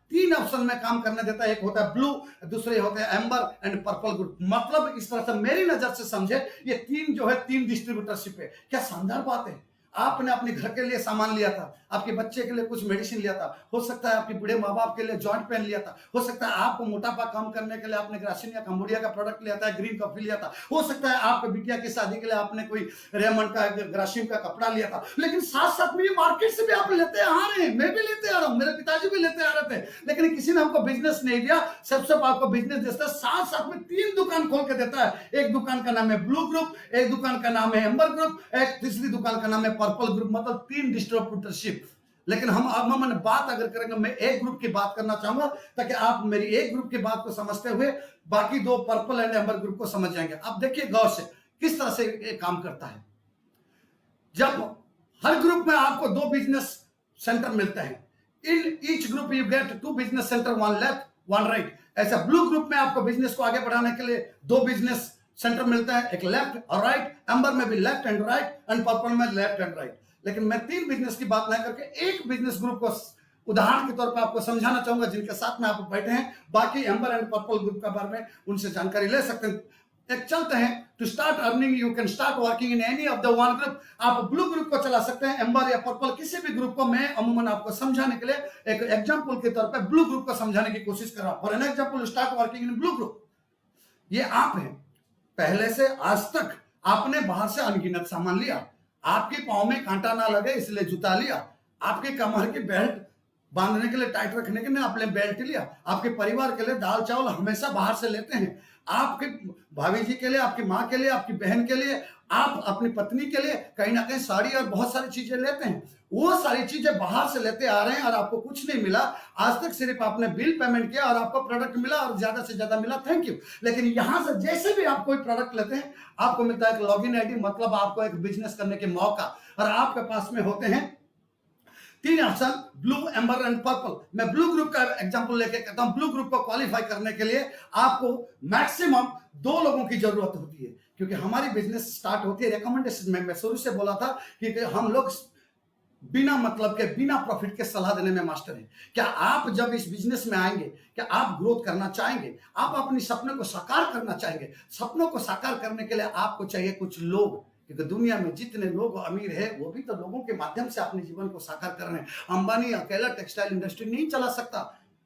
3 ऑप्शन में काम करने देता है। एक होता है ब्लू, दूसरे होते हैं एम्बर एंड पर्पल ग्रुप। मतलब इस तरह से मेरी नजर से समझे, ये 3 डिस्ट्रीब्यूटरशिप है। क्या शानदार बात है। आपने अपने घर के लिए सामान लिया था, आपके बच्चे के लिए कुछ मेडिसिन लिया था, हो सकता है आपके बूढ़े माँ बाप के लिए जॉइंट पेन लिया था, हो सकता है आपको मोटापा कम करने के लिए आपने ग्रासिन या कंबोडिया का प्रोडक्ट लिया था, ग्रीन कॉफी लिया था, हो सकता है आपके बिटिया की शादी के लिए आपने कोई रेमंड का ग्रासिन का कपड़ा लिया था। लेकिन साथ साथ में मार्केट से भी आप लेते आ रहे हैं, मैं भी लेते आ रहा हूँ, मेरे पिताजी भी लेते आ रहे थे, लेकिन किसी ने हमको बिजनेस नहीं दिया। सबसे आपको बिजनेस देता है, साथ साथ में 3 दुकान खोल के देता है। एक दुकान का नाम है ब्लू ग्रुप, एक दुकान का नाम है एम्बर ग्रुप, एक तीसरी दुकान का नाम है पर्पल ग्रुप। मतलब 3 डिस्ट्रीब्यूटरशिप। लेकिन हम बात अगर करेंगे, मैं एक ग्रुप की बात करना चाहूंगा, ताकि आप मेरी एक ग्रुप की बात को समझते हुए बाकी 2 पर्पल एंड एम्बर ग्रुप को समझ जाएंगे। अब देखिए गौर से किस तरह से ये काम करता है। जब हर ग्रुप में आपको 2 बिजनेस सेंटर मिलते हैं, in each group you get 2 business centre, 1 left 1 right. ऐसा ब्लू ग्रुप में आपको बिजनेस को आगे बढ़ाने के लिए 2 बिजनेस सेंटर मिलता है, एक लेफ्ट और राइट। एम्बर में भी left and right, and purple में लेफ्ट एंड राइट। लेकिन मैं 3 बिजनेस की बात नहीं करके एक बिजनेस ग्रुप को उदाहरण के तौर पर आपको समझाना चाहूंगा, जिनके साथ में आप बैठे हैं। बाकी एम्बर एंड पर्पल ग्रुप के बारे में उनसे जानकारी ले सकते हैं। एक चलते हैं, to start earning you can start working in any of the 1 group. आप ब्लू ग्रुप को चला सकते हैं, एम्बर या पर्पल किसी भी ग्रुप को। मैं अमूमन आपको समझाने के लिए एक एग्जांपल के तौर पर ब्लू ग्रुप को समझाने की कोशिश कर रहा हूं। For an example, start working in blue group. ये आप हैं, पहले से आज तक आपने बाहर से अनगिनत सामान लिया, आपके पांव में कांटा ना लगे इसलिए जूता लिया, आपके कमर की बेल्ट बांधने के लिए, टाइट रखने के लिए आपने बेल्ट लिया, आपके परिवार के लिए दाल चावल हमेशा बाहर से लेते हैं, आपके भाभी जी के लिए, आपकी माँ के लिए, आपकी बहन के लिए, आप अपनी पत्नी के लिए कहीं ना कहीं साड़ी और बहुत सारी चीजें लेते हैं। वो सारी चीजें बाहर से लेते आ रहे हैं और आपको कुछ नहीं मिला आज तक, सिर्फ आपने बिल पेमेंट किया और आपको प्रोडक्ट मिला और ज्यादा से ज्यादा मिला, थैंक यू। लेकिन यहां से जैसे भी आप कोई प्रोडक्ट लेते हैं, आपको मिलता है एक लॉगिन आईडी, मतलब आपको एक बिजनेस करने के मौका। और आपके पास में होते हैं 3 option, blue, amber and purple. मैं ब्लू ग्रुप का एग्जांपल लेके कहता हूं। ब्लू ग्रुप को क्वालिफाई करने के लिए आपको मैक्सिमम 2 लोगों की जरूरत होती है, क्योंकि हमारी बिजनेस स्टार्ट होती है रिकमेंडेशन में। मैं शुरू से बोला था कि हम लोग बिना मतलब के, बिना प्रॉफिट के सलाह देने में मास्टर हैं। क्या आप जब इस बिजनेस में आएंगे, क्या आप ग्रोथ करना चाहेंगे, आप अपने सपनों को साकार करना चाहेंगे। सपनों को साकार करने के लिए आपको चाहिए कुछ लोग, क्योंकि दुनिया में जितने लोग अमीर है वो भी तो लोगों के माध्यम से अपने जीवन को साकार कर रहे हैं। अंबानी अकेला टेक्सटाइल इंडस्ट्री नहीं चला सकता,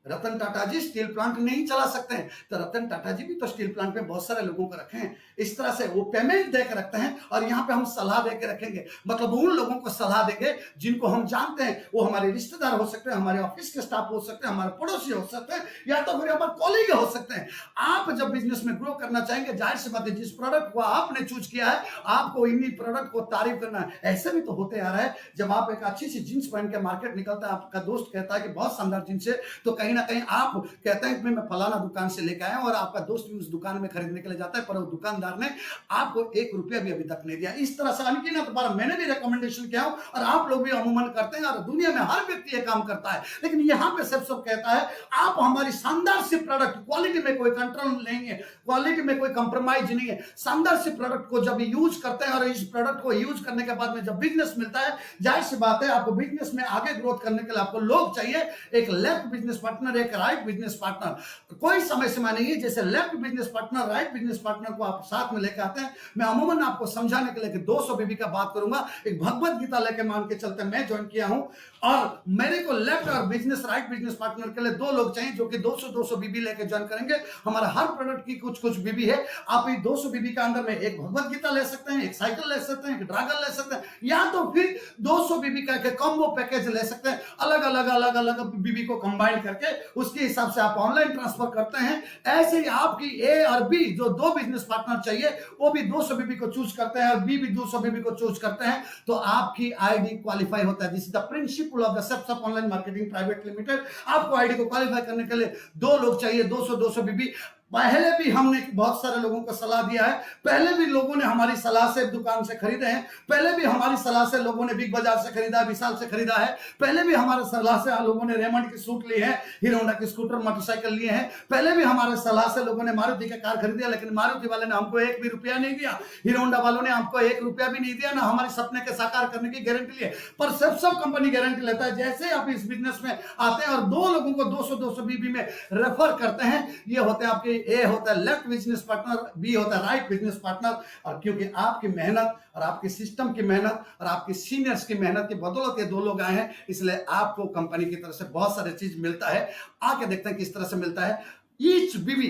रतन टाटा जी स्टील प्लांट नहीं चला सकते हैं, तो रतन टाटा जी भी तो स्टील प्लांट में बहुत सारे लोगों को रखे हैं। इस तरह से वो पेमेंट देकर रखते हैं और यहाँ पे हम सलाह देकर रखेंगे, मतलब उन लोगों को सलाह देंगे जिनको हम जानते हैं। वो हमारे रिश्तेदार हो सकते हैं, हमारे ऑफिस के स्टाफ हो सकते हैं, हमारे पड़ोसी हो सकते हैं, या तो फिर हमारे कॉलीग हो सकते हैं। आप जब बिजनेस में ग्रो करना चाहेंगे, जाहिर सी बात है जिस प्रोडक्ट को आपने चूज किया है आपको इन्हीं प्रोडक्ट को तारीफ करना है। ऐसे भी तो होते आ रहा है, जब आप एक अच्छी सी जींस पहन के मार्केट निकलता है, आपका दोस्त कहता है कि बहुत शानदार जींस है, तो कहीं ना कहीं आप कहते हैं कि मैं फलाना दुकान से लेकर आया हूं, और आपका दोस्त भी उस दुकान में खरीदने के लिए जाता है, पर वो दुकानदार ने आपको 1 रुपया भी अभी तक नहीं दिया। इस तरह से अनगिनत बार मैंने भी रिकमेंडेशन किया हूं और आप लोग भी अमूमन करते हैं, और दुनिया में हर व्यक्ति ये काम करता है। लेकिन यहां पे सब कहता है आप हमारी शानदार सी प्रोडक्ट, क्वालिटी में कोई कंट्रोल नहीं है, क्वालिटी में कोई कंप्रोमाइज नहीं है, शानदार सी प्रोडक्ट को जब यूज करते हैं और इस प्रोडक्ट को यूज करने के बाद में जब बिजनेस मिलता है, जाहिर सी बात है आपको बिजनेस में आगे ग्रोथ करने के लिए आपको लोग चाहिए, एक लेफ्ट बिजनेस पार्टनर, एक राइट बिजनेस पार्टनर। कोई समय सीमा नहीं है, जैसे left business partner, right business partner को आप साथ में लेकर आते हैं। मैं अमूमन आपको समझाने के लिए 200 बीबी का बात करूंगा। एक भगवत गीता लेके मान के चलते मैं ज्वाइन किया हूं, और मेरे को लेफ्ट और बिजनेस राइट बिजनेस पार्टनर के लिए 2 लोग चाहिए जो कि 200 बीबी लेके ज्वाइन करेंगे। हमारा हर प्रोडक्ट की कुछ बीबी है। आप ये 200 बीबी के अंदर में एक भगवत गीता ले सकते हैं, एक साइकिल ले सकते हैं, एक ड्रैगन ले सकते हैं, या तो फिर 200 बीबी का कॉम्बो पैकेज ले सकते हैं। अलग अलग बीबी को कंबाइन करके उसके हिसाब से आप ऑनलाइन ट्रांसफर करते हैं। ऐसे ही आपकी ए और बी जो 2 बिजनेस पार्टनर चाहिए, वो भी 200 बीबी को चूज करते हैं और बी भी 200 बीबी को चूज करते हैं, तो आपकी आईडी क्वालिफाई होता है। This is the principle of the ceps online marketing private limited. आपको आईडी को क्वालिफाई करने के लिए 2 लोग चाहिए, 200 बीबी। पहले भी हमने बहुत सारे लोगों को सलाह दिया है, पहले भी लोगों ने हमारी सलाह से दुकान से खरीदे हैं, पहले भी हमारी सलाह से लोगों ने बिग बाजार से खरीदा है, विशाल से खरीदा है, पहले भी हमारे सलाह से लोगों ने रेमंड की सूट ली है, हीरो होंडा की स्कूटर मोटरसाइकिल लिए हैं, पहले भी हमारे सलाह से लोगों ने मारुति का कार खरीदा, लेकिन मारुति वाले ने हमको 1 भी रुपया नहीं दिया, हीरो होंडा वालों ने हमको 1 रुपया भी नहीं दिया, ना हमारे सपने के साकार करने की गारंटी लिए। पर सब कंपनी गारंटी लेता है, जैसे आप इस बिजनेस में आते हैं और 2 लोगों को 200 बीबी में रेफर करते हैं, ये होते हैं आपके ए होता है लेफ्ट बिजनेस पार्टनर, बी होता है राइट बिजनेस पार्टनर। और क्योंकि आपकी मेहनत और आपके सिस्टम की मेहनत और आपके सीनियर्स की मेहनत की बदौलत ये 2 लोग आए हैं, इसलिए आपको कंपनी की तरफ से बहुत सारे चीज मिलता है। आके देखते हैं किस तरह से मिलता है। ईच बीबी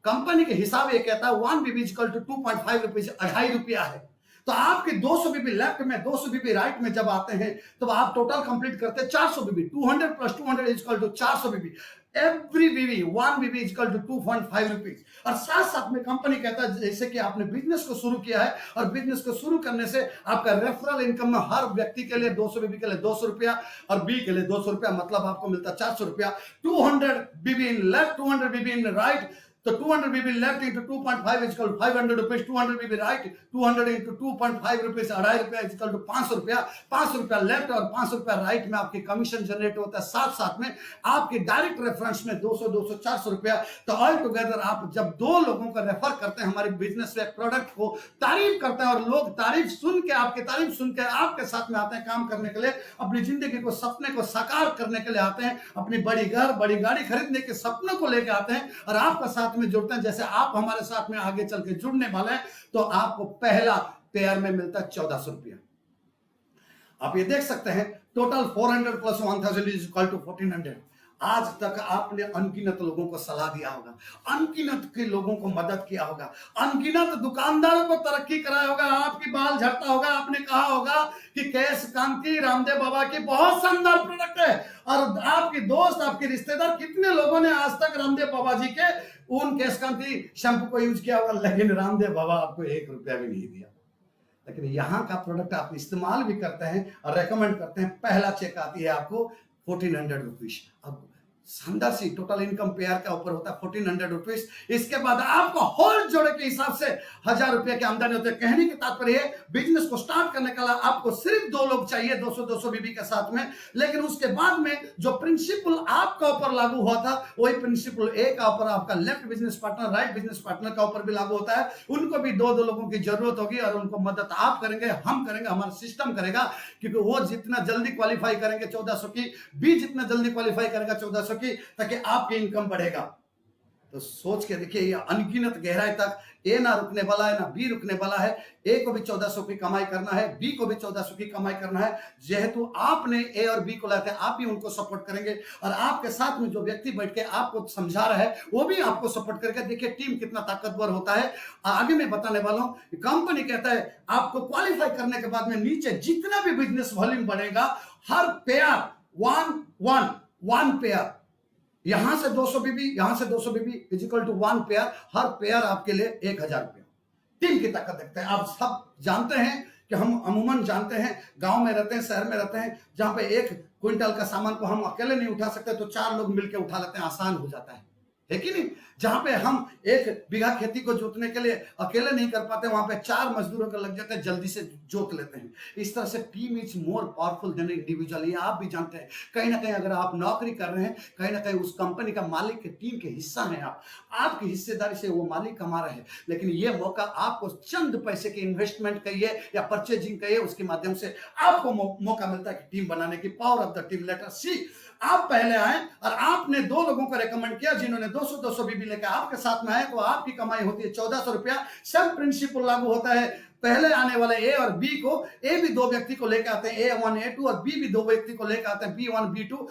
कंपनी के हिसाब ये कहता है 1 बीबी इक्वल टू 2.5 रुपीज, 2.5 रुपया है। तो आपके 200 बीबी लेफ्ट में, 200 बीबी राइट में जब आते हैं, तब आप टोटल कंप्लीट करते हैं 400 BB. 200 plus 200 is equal to 400 BB. Every BB 1 BB is equal to 2.5 rupees. और साथ साथ में कंपनी कहता है जैसे कि आपने बिजनेस को शुरू किया है, और बिजनेस को शुरू करने से आपका रेफरल इनकम में हर व्यक्ति के लिए 200 बीबी के लिए 200 रुपया और बी के लिए 200 रुपया, मतलब आपको मिलता है 400 रुपया। 200 बीबी in left, 200 Bibi in right, तो 200 BB left into 2.5 is equal 500 rupees. 200 BB right, 200 into 2.5 rupees, 2.5 रुपया इज इक्वल टू 500 रुपया। 500 रुपया लेफ्ट और 500 रुपया राइट में आपकी कमीशन जनरेट होता है। साथ साथ में आपके डायरेक्ट रेफरेंस में 200 400 रुपया। तो ऑल टुगेदर आप जब 2 लोगों को रेफर करते हैं हमारे बिजनेस से, प्रोडक्ट को तारीफ करते हैं, और लोग तारीफ सुन के, आपकी तारीफ सुन के आपके साथ में आते हैं काम करने के लिए, अपनी जिंदगी को, सपने को साकार करने के लिए आते हैं, अपनी बड़ी घर बड़ी गाड़ी खरीदने के सपनों को लेकर आते हैं और आपका साथ में जुड़ते हैं। जैसे आप हमारे साथ में आगे चल के जुड़ने वाले हैं, तो आपको पहला पेयर में मिलता है 1400 रुपया। आप ये देख सकते हैं total 400 plus 1000 is equal to 1400। आज तक आपने अनगिनत लोगों को सलाह दिया होगा, अनगिनत के लोगों को मदद किया होगा, अनगिनत दुकानदारों को तरक्की कराया होगा, आपकी बाल झड़ता होगा, आपने कहा होगा कि केश कांति रामदेव बाबा की बहुत शानदार प्रोडक्ट है, और आपके दोस्त, आपके रिश्तेदार, कितने लोगों ने आज तक रामदेव बाबा जी के उन केश कांति शैम्पू को यूज किया होगा, लेकिन रामदेव बाबा आपको 1 रुपया भी नहीं दिया। लेकिन यहाँ का प्रोडक्ट आप इस्तेमाल भी करते हैं और रेकमेंड करते हैं, पहला चेक आती है आपको 1400 रुपीज। अब शानदार सी टोटल इनकम पेयर का ऊपर होता है 1400 रुपीज। इसके बाद आपको होल जोड़े के हिसाब से 1000 रुपए की आमदनी होती है। कहने की तात्पर्य है बिजनेस को स्टार्ट करने के लिए आपको सिर्फ 2 लोग चाहिए, 200 बीबी के साथ में। लेकिन उसके बाद में जो प्रिंसिपल आपका ऊपर लागू हुआ था, वही प्रिंसिपल ए का ऊपर आपका left business partner, right business partner का ऊपर भी लागू होता है। उनको भी 2 लोगों की जरूरत होगी और उनको मदद आप करेंगे, हम करेंगे, हमारा सिस्टम करेगा, क्योंकि वो जितना जल्दी क्वालिफाई करेंगे 1400 की, बी जितना जल्दी क्वालिफाई करेगा 1400 की, ताकि आपकी इनकम बढ़ेगा। तो सोच के देखिए, ये अनगिनत गहराई तक ए ना रुकने वाला है, ना बी रुकने वाला है। ए को भी 1400 की कमाई करना है, बी को भी 1400 की कमाई करना है। जेहेतु आपने ए और बी को लाते हैं, आप भी उनको सपोर्ट करेंगे, और आपके साथ में जो व्यक्ति बैठ के आपको समझा रहा है वो भी आपको सपोर्ट करेगा। देखिए टीम कितना ताकतवर होता है। आगे मैं बताने वाला हूं। कंपनी कहता है आपको क्वालिफाई करने के बाद में नीचे जितना भी बिजनेस वॉल्यूम बढ़ेगा, हर पेयर वन पेयर, यहां से 200 बीबी, यहां से 200 BB is equal to 1 pair. हर पेयर आपके लिए 1000 रुपया। टीम की ताकत देखते हैं। आप सब जानते हैं कि हम अमूमन जानते हैं, गांव में रहते हैं, शहर में रहते हैं, जहां पे 1 क्विंटल का सामान को हम अकेले नहीं उठा सकते तो 4 लोग मिलकर उठा लेते हैं, आसान हो जाता है कि नहीं। जहां पे हम 1 बीघा खेती को जोतने के लिए अकेले नहीं कर पाते, वहां पे 4 मजदूरों का लग जाता है, जल्दी से जोत लेते हैं। इस तरह से team is more powerful than individual. ये आप भी जानते हैं। कहीं ना कहीं अगर आप नौकरी कर रहे हैं, कहीं ना कहीं उस कंपनी का मालिक के टीम के हिस्सा हैं आप, आपकी हिस्सेदारी से वो मालिक कमा रहे हैं। लेकिन ये मौका आपको चंद पैसे की इन्वेस्टमेंट कहिए या परचेजिंग कहिए, उसके माध्यम से आपको मौका मिलता है कि टीम बनाने की। Power of the team. Let us see. आप पहले आए और आपने 2 लोगों को रेकमेंड किया जिन्होंने 200 बीबी लेकर आपके साथ में आए, तो आपकी कमाई होती है 1400 रुपया। सब प्रिंसिपल लागू होता है। पहले आने वाले ए और बी को, ए भी 2 व्यक्ति को लेकर आते हैं, A1 A2, और बी भी 2 व्यक्ति को लेकर आते हैं, B1 B2।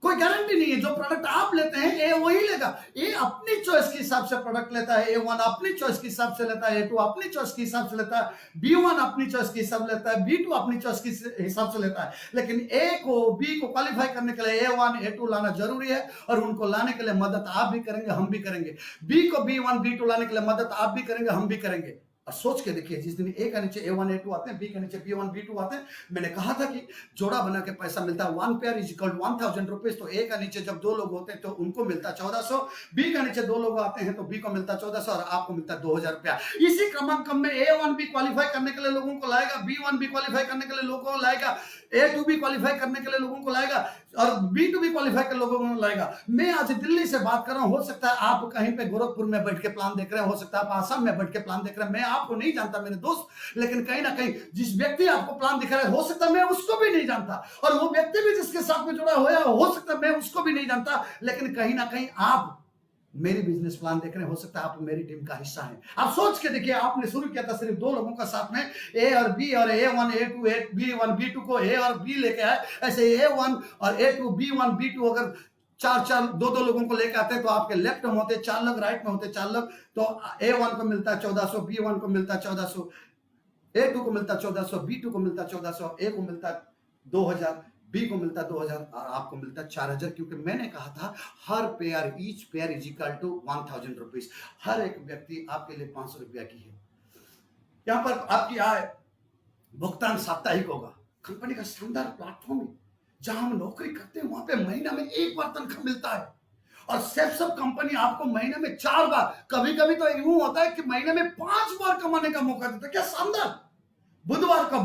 कोई गारंटी नहीं है। जो प्रोडक्ट आप लेते हैं ए वही लेगा। ए अपनी चॉइस के हिसाब से प्रोडक्ट लेता है, A1 अपनी चॉइस के हिसाब से लेता है, A2 अपनी चॉइस के हिसाब से लेता है, B1 अपनी चॉइस के हिसाब से लेता है, B2 अपनी चॉइस के हिसाब से लेता है। लेकिन ए को बी को क्वालिफाई करने के लिए A1 A2 लाना जरूरी है, और उनको लाने के लिए मदद आप भी करेंगे, हम भी करेंगे। बी को B1 B2 लाने के लिए मदद आप भी करेंगे, हम भी करेंगे। और सोच के देखिए, जिस दिन ए का नीचे A1 A2 आते हैं, बी के नीचे B1 B2 आते हैं, मैंने कहा था कि जोड़ा बना के पैसा मिलता है। 1 pair is equal to 1000 rupees. तो ए का नीचे जब 2 लोग होते हैं तो उनको मिलता है 1400, बी का नीचे 2 लोग आते हैं तो बी को मिलता है 1400, और आपको मिलता है 2000 रुपया। इसी क्रमांकन में A1 भी क्वालिफाई करने के लिए लोगों को लाएगा, B1 भी क्वालिफाई करने के लिए लोगों को लाएगा, A2 भी क्वालिफाई करने के लिए लोगों को लाएगा, और B2 भी क्वालिफाई कर लोगों को लाएगा। मैं आज दिल्ली से बात कर रहा हूं। हो सकता है आप कहीं पे गोरखपुर में बैठ के प्लान देख रहे हैं, हो सकता है आप आसाम में बैठ के प्लान देख रहे हैं। मैं आपको नहीं जानता मेरे दोस्त, लेकिन कहीं ना कहीं जिस व्यक्ति आपको प्लान दिखा रहा है, हो सकता है मैं उसको भी नहीं जानता, और वो व्यक्ति भी जिसके साथ में जुड़ा हुआ है, हो सकता है मैं उसको भी नहीं जानता। लेकिन कहीं ना कहीं आप मेरी बिजनेस प्लान देख रहे हैं, हो सकता है आप मेरी टीम का हिस्सा हैं। आप सोच के देखिए, आपने शुरू किया था सिर्फ 2 लोगों का साथ में, ए और बी, और A1 A2 B1 B2 को ए और बी लेके आए। ऐसे A1 और A2 B1 B2 अगर 4 2 लोगों को लेकर आते हैं, तो आपके लेफ्ट में होते 4 लोग, राइट में होते 4 लोग, तो A1 को मिलता है 1400, B1 को मिलता है 1400, A2 को मिलता है 1400, B2 को मिलता है 1400, A को मिलता है 2000, बी को मिलता 2000, और आपको मिलता 4000। क्योंकि मैंने कहा था हर pair, each pair is equal to 1000 rupees. हर एक व्यक्ति आपके लिए 500 रुपया की है। यहां पर आपकी आय भुगतान साप्ताहिक होगा। कंपनी का शानदार प्लेटफॉर्म है। जहां हम नौकरी करते हैं वहां पे महीना में 1 बार तनख्वाह मिलता है, और सब कंपनी आपको महीने में 4 बार, कभी कभी तो यूं होता है कि महीने में 5 बार कमाने का मौका देता है। क्या शानदार! बुधवार का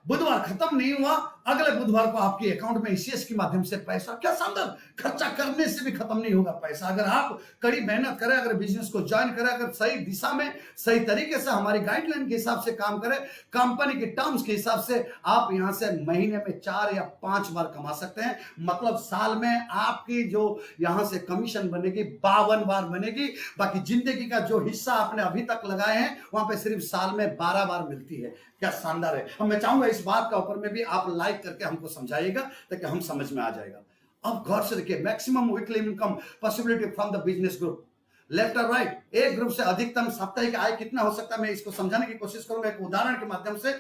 बुधवार खत्म नहीं हुआ, अगले बुधवार को आपके अकाउंट में ईसीएस के माध्यम से पैसा। क्या शानदार! खर्चा करने से भी खत्म नहीं होगा पैसा। अगर आप कड़ी मेहनत करें, अगर बिजनेस को ज्वाइन करें, अगर सही दिशा में, सही तरीके से हमारी गाइडलाइन के हिसाब से काम करें, कंपनी के टर्म्स के हिसाब से, आप यहां से महीने में 4 या 5 बार कमा सकते हैं। मतलब साल में आपकी जो यहां से कमीशन बनेगी 52 बार बनेगी। बाकी जिंदगी का जो हिस्सा आपने अभी तक लगाए हैं, वहां पे सिर्फ साल में 12 बार मिलती है। क्या शानदार है! अब मैं चाहूंगा इस बात का ऊपर में भी आप लाइक करके हमको समझाइएगा, ताकि हम समझ में आ जाएगा। अब गौर से देखिए, maximum weekly income possibility from the business group, left और राइट। एक ग्रुप से अधिकतम साप्ताहिक आय कितना हो सकता है, मैं इसको समझाने की कोशिश करूंगा एक उदाहरण के माध्यम से।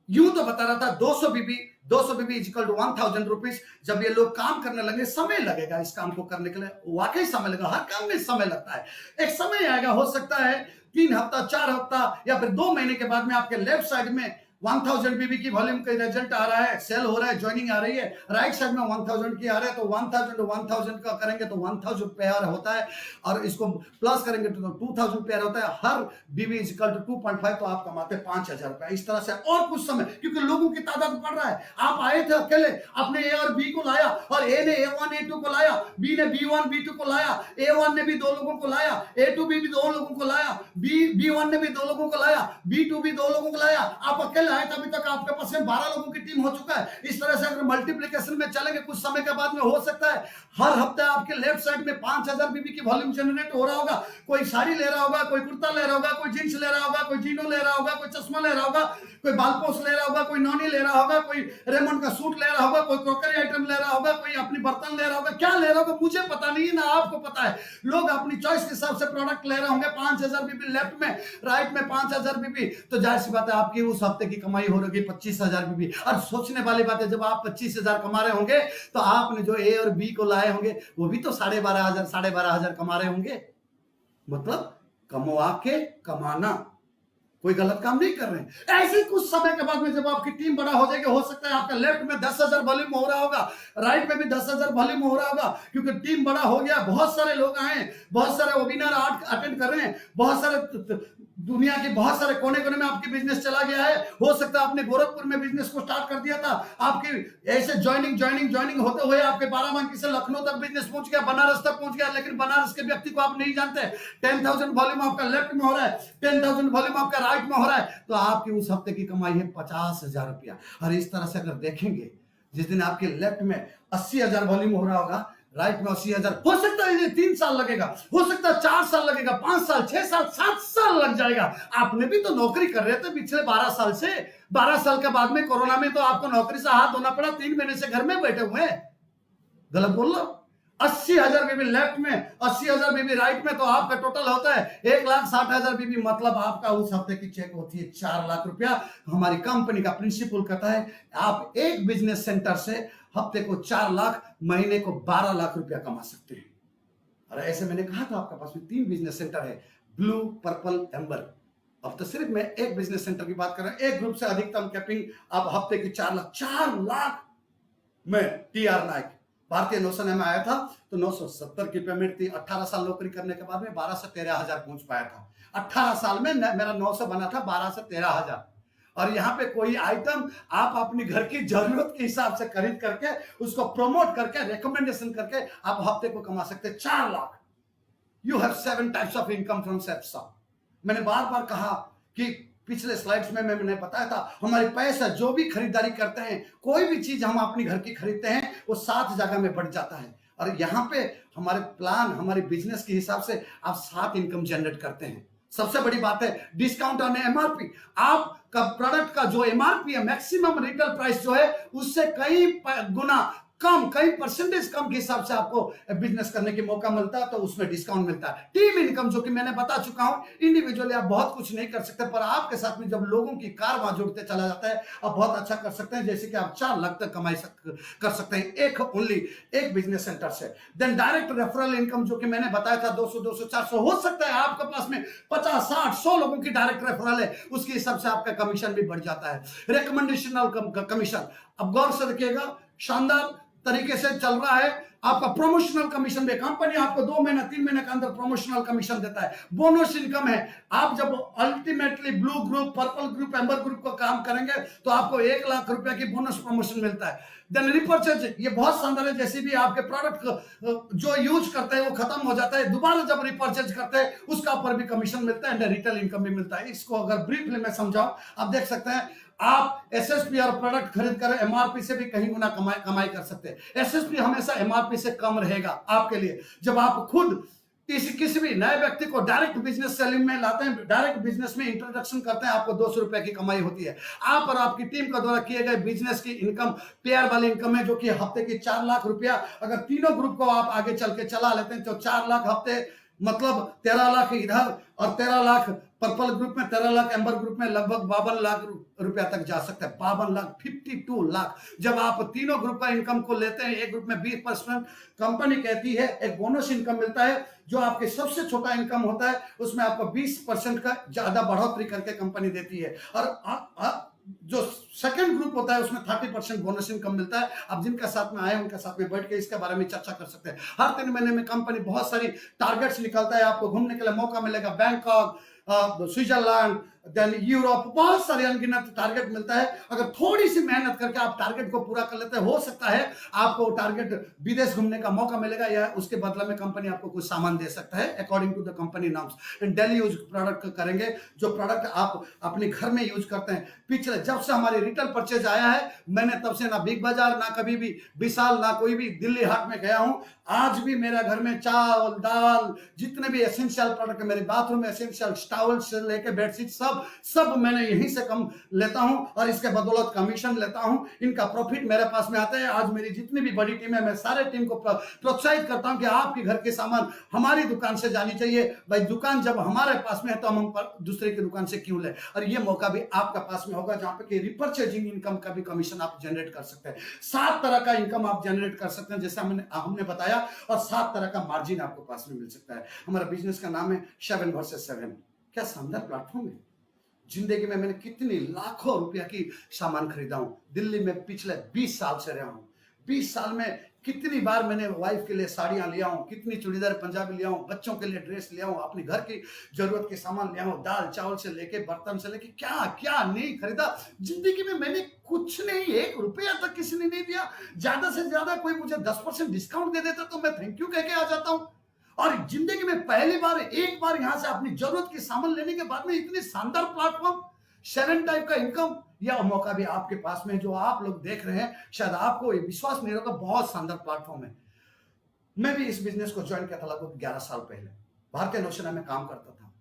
यूं तो बता रहा था 200 BB is equal to 1000 rupees. जब ये लोग काम करने लगे, समय लगेगा इस काम को करने के लिए, वाकई समय लगेगा। हर काम में समय लगता है। एक समय आएगा, हो सकता है 3 हफ्ता, 4 हफ्ता, या फिर 2 महीने के बाद में आपके लेफ्ट साइड में 1000 बीबी की वॉल्यूम का रिजल्ट आ रहा है, सेल हो रहा है, ज्वाइनिंग आ रही है। राइट साइड में 1000 की आ रहा है, तो 1000 का करेंगे तो 1000 पेयर होता है, और इसको प्लस करेंगे तो 2000 पेयर होता है। हर बीबी इज इक्वल टू 2.5, तो आप कमाते 5000 रुपया। इस तरह से और कुछ समय, क्योंकि लोगों की तादाद बढ़ रहा है। आप आए थे अकेले, आपने ए और बी को लाया, और ए ने A1 A2 को लाया, बी ने B1 B2 को लाया, A1 ने भी 2 लोगों को लाया, A2 भी 2 लोगों को लाया, B1 ने भी 2 लोगों को लाया, B2 भी 2 लोगों को लाया। आप अकेले आए थे, अभी तक आपके पास में 12 लोगों की टीम हो चुका है। इस तरह से अगर मल्टीप्लिकेशन में चलेंगे कुछ समय के बाद में हो सकता है हर हफ्ते आपके लेफ्ट साइड में 5000 बीबी की वॉल्यूम जनरेट हो रहा होगा। कोई साड़ी ले रहा होगा, कोई कुर्ता ले रहा होगा, कोई जींस ले रहा होगा, कोई जीनो ले रहा होगा, कोई चश्मा ले रहा होगा, कोई बालपोस ले रहा होगा, कोई नॉनी ले रहा होगा, कोई रेमंड का सूट ले रहा होगा, कोई क्रॉकरी आइटम ले रहा होगा, कोई अपनी बर्तन ले रहा होगा। क्या ले रहा होगा मुझे पता नहीं है, ना आपको पता है। लोग अपनी चॉइस के हिसाब से प्रोडक्ट ले रहे होंगे। 5000 बीबी लेफ्ट में, राइट में 5000 बीबी, तो जाहिर सी बात है आपकी उस हफ्ते की कमाई हो रही 25,000 बीबी। और सोचने वाली बात है, जब आप 25,000 कमा रहे होंगे तो आपने जो ए और बी को लाए होंगे वो भी तो 12,500 कमा रहे होंगे। मतलब कमवा के कमाना, कोई गलत काम नहीं कर रहे हैं। ऐसे कुछ समय के बाद में जब आपकी टीम बड़ा हो जाएगी, हो सकता है आपका लेफ्ट में 10,000 वॉल्यूम हो रहा होगा, राइट में भी 10,000 वॉल्यूम हो रहा होगा, क्योंकि टीम बड़ा हो गया। बहुत सारे लोग आए, बहुत सारे वेबिनार अटेंड कर रहे हैं, बहुत सारे दुनिया के बहुत सारे कोने कोने में आपकी बिजनेस चला गया है। हो सकता है आपने गोरखपुर में बिजनेस को स्टार्ट कर दिया था, आपकी ऐसे ज्वाइनिंग होते हुए आपके बाराबंकी से लखनऊ तक बिजनेस पहुंच गया, बनारस तक पहुंच गया, लेकिन बनारस के व्यक्ति को आप नहीं जानते। 10,000 वॉल्यूम आपका लेफ्ट में हो रहा है, 10,000 वॉल्यूम आपका राइट में हो रहा है, तो आपकी उस हफ्ते की कमाई है 50,000 रुपया। और इस तरह से अगर देखेंगे, जिस दिन आपके लेफ्ट में 80,000 वॉल्यूम हो रहा होगा, राइट में 80,000, हो सकता है ये 3 साल लगेगा, हो सकता है 4 साल लगेगा, 5 साल, 6 साल, 7 साल लग जाएगा। आपने भी तो नौकरी कर रहे थे पिछले 12 साल से। 12 साल के बाद में कोरोना में तो आपको नौकरी से हाथ धोना पड़ा, 3 महीने से घर में बैठे हुए हैं। गलत बोल रहा हूं? 80,000 बीबी लेफ्ट में, 80,000 बीबी राइट में, तो आपका टोटल होता है 1,60,000 बीबी। मतलब आपका उस हफ्ते की चेक होती है 4 लाख रुपया। हमारी कंपनी का प्रिंसिपल कहता है आप एक बिजनेस सेंटर से हफ्ते को 4 लाख, महीने को 12 लाख रुपया कमा सकते हैं। और ऐसे मैंने कहा था आपके पास में 3 बिजनेस सेंटर है, ब्लू, पर्पल, एम्बर। अब तो सिर्फ मैं एक बिजनेस सेंटर की बात कर रहा हूं। एक ग्रुप से अधिकतम कैपिंग आप हफ्ते की 4 लाख में TR नाइक भारतीय नौसेना में आया था तो 970 की पेमेंट थी। 18 साल नौकरी करने के बाद में 12 से 13,000 पहुंच पाया था। 18 साल में मेरा 9 से बना था 12 से 13,000। और यहाँ पे कोई आइटम आप अपनी घर की जरूरत के हिसाब से खरीद करके उसको प्रमोट करके रिकमेंडेशन करके आप हफ्ते को कमा सकते हैं 4 lakh. You have 7 types of income from सेप्सा। मैंने बार बार कहा कि पिछले स्लाइड्स में मैंने बताया था, हमारे पैसा जो भी खरीदारी करते हैं, कोई भी चीज हम अपनी घर की खरीदते हैं, वो 7 जगह में बढ़ जाता है। और यहाँ पे हमारे प्लान, हमारे बिजनेस के हिसाब से आप 7 इनकम जनरेट करते हैं। सबसे बड़ी बात है डिस्काउंट ऑन MRP। आपका प्रोडक्ट का जो MRP है, मैक्सिमम रिटेल प्राइस जो है, उससे कई गुना कम, कई परसेंटेज कम के हिसाब से आपको बिजनेस करने की मौका मिलता है, तो उसमें डिस्काउंट मिलता है। टीम इनकम जो कि मैंने बता चुका हूं, इंडिविजुअली आप बहुत कुछ नहीं कर सकते, पर आपके साथ में जब लोगों की कारवां जुड़ते चला जाता है, आप बहुत अच्छा कर सकते हैं। जैसे कि आप 4 लाख तक कमाई कर सकते हैं एक बिजनेस सेंटर से। देन डायरेक्ट रेफरल इनकम जो कि मैंने बताया था 200, 200, 400, हो सकता है आपके पास में 50, 60, 100 लोगों की डायरेक्ट रेफरल है, उसके हिसाब से आपका कमीशन भी बढ़ जाता है। रिकमेंडेशन कमीशन, अब गौर से रखिएगा, शानदार तरीके से चल रहा है। आपका प्रमोशनल कमीशन भी, कंपनी आपको 2 महीना 3 महीने के अंदर प्रमोशनल कमीशन देता है। बोनस इनकम है, आप जब ultimately blue group, purple group, amber group को काम करेंगे तो आपको 1 लाख रुपया की बोनस प्रमोशन मिलता है। देन रिपर्चेज, ये बहुत शानदार है। जैसे भी आपके प्रोडक्ट जो यूज करते हैं वो खत्म हो जाता है, दोबारा जब रिपर्चेज करते हैं उसका ऊपर भी कमीशन मिलता है, रिटेल इनकम भी मिलता है। इसको अगर ब्रीफली मैं समझाऊं, आप देख सकते हैं, आप SSP और प्रोडक्ट खरीद कर MRP से भी कहीं गुना कमाई कर सकते हैं। SSP हमेशा MRP से कम रहेगा आपके लिए। जब आप खुद किसी भी नए व्यक्ति को डायरेक्ट बिजनेस सेलिंग में लाते हैं, डायरेक्ट बिजनेस में इंट्रोडक्शन करते हैं, आपको 200 रुपए की कमाई होती है। आप और आपकी टीम का द्वारा किए गए बिजनेस की इनकम पेयर वाली इनकम है, जो कि हफ्ते की 4 लाख रुपया। अगर तीनों ग्रुप को आप आगे चल के चला लेते हैं तो 4 लाख हफ्ते, मतलब 13 लाख इधर और 13 लाख पर्पल ग्रुप में, 13 लाख एम्बर ग्रुप में, लगभग 52 लाख रुपया तक जा सकता है। 52 लाख, 52 लाख। जब आप तीनों ग्रुप का इनकम को लेते हैं, एक ग्रुप में 20% कंपनी कहती है एक बोनस इनकम मिलता है, जो आपके सबसे छोटा इनकम होता है उसमें आपको 20% का ज्यादा बढ़ोतरी करके कंपनी देती है। और जो सेकंड ग्रुप होता है उसमें 30% बोनस इनकम मिलता है। आप जिनके साथ में आए उनके साथ में बैठ के इसके बारे में चर्चा कर सकते हैं। हर 3 महीने में कंपनी बहुत सारी टारगेट्स निकलता है, आपको घूमने के लिए मौका मिलेगा, बैंकॉक, स्विट्जरलैंड, देन यूरोप, बहुत सारे अनगिनत टारगेट मिलता है। अगर थोड़ी सी मेहनत करके आप टारगेट को पूरा कर लेते हैं, हो सकता है आपको टारगेट विदेश घूमने का मौका मिलेगा, या उसके बदले में कंपनी आपको कुछ सामान दे सकता है according to the company norms. Daily use product करेंगे, जो प्रोडक्ट आप अपने घर में यूज करते हैं। पिछले जब से हमारी रिटेल परचेज आया है, मैंने तब से ना बिग बाजार, ना कभी भी विशाल, ना कोई भी दिल्ली हाट में गया हूं। आज भी मेरा घर में चावल दाल जितने भी एसेंशियल प्रोडक्ट, मेरे बाथरूम एसेंशियल टॉवल से लेके बेडशीट सब मैंने यहीं से कम लेता हूं और इसके बदौलत कमीशन लेता हूं। इनका प्रॉफिट मेरे पास में आता है। आज मेरी जितनी भी बड़ी टीम है, मैं सारे टीम को प्रोत्साहित करता हूं कि आपके घर के सामान हमारी दुकान से जानी चाहिए। भाई दुकान जब हमारे पास में है तो हम दूसरे की दुकान से क्यों ले। और ये मौका भी आपका पास में होगा जहां पे कि रिपर्चेजिंग इनकम का भी कमीशन आप जनरेट कर सकते हैं। 7 तरह का इनकम आप जनरेट कर सकते हैं जैसा हमने बताया, और 7 तरह का मार्जिन आपको पास में मिल सकता है। हमारा बिजनेस का नाम है 7 वर्सेस 7। क्या शानदार प्लेटफॉर्म है। जिंदगी में मैंने कितनी लाखों रुपया की सामान खरीदा हूं। दिल्ली में पिछले 20 साल से रहा हूं। 20 साल में कितनी बार मैंने वाइफ के लिए साड़ियां लिया हूं, कितनी चूड़ीदार पंजाबी लिया हूं, बच्चों के लिए ड्रेस लिया हूं, अपने घर की जरूरत के सामान लिया हूं, दाल चावल से लेके बर्तन से लेके क्या क्या नहीं खरीदा। जिंदगी में मैंने कुछ नहीं, 1 रुपया तक किसी ने नहीं दिया। ज्यादा से ज्यादा कोई मुझे 10% डिस्काउंट दे देता तो मैं थैंक यू कह के आ जाता हूं। और जिंदगी में पहली बार एक बार यहां से अपनी जरूरत के सामान लेने के बाद में इतनी शानदार प्लेटफॉर्म, 7 टाइप का इनकम, यह मौका भी आपके पास में जो आप लोग देख रहे हैं, शायद आपको ये विश्वास नहीं होगा, बहुत शानदार प्लेटफॉर्म है। मैं भी इस बिजनेस को ज्वाइन किया था लगभग 11 साल पहले। भारतीय नौसेना में काम करता था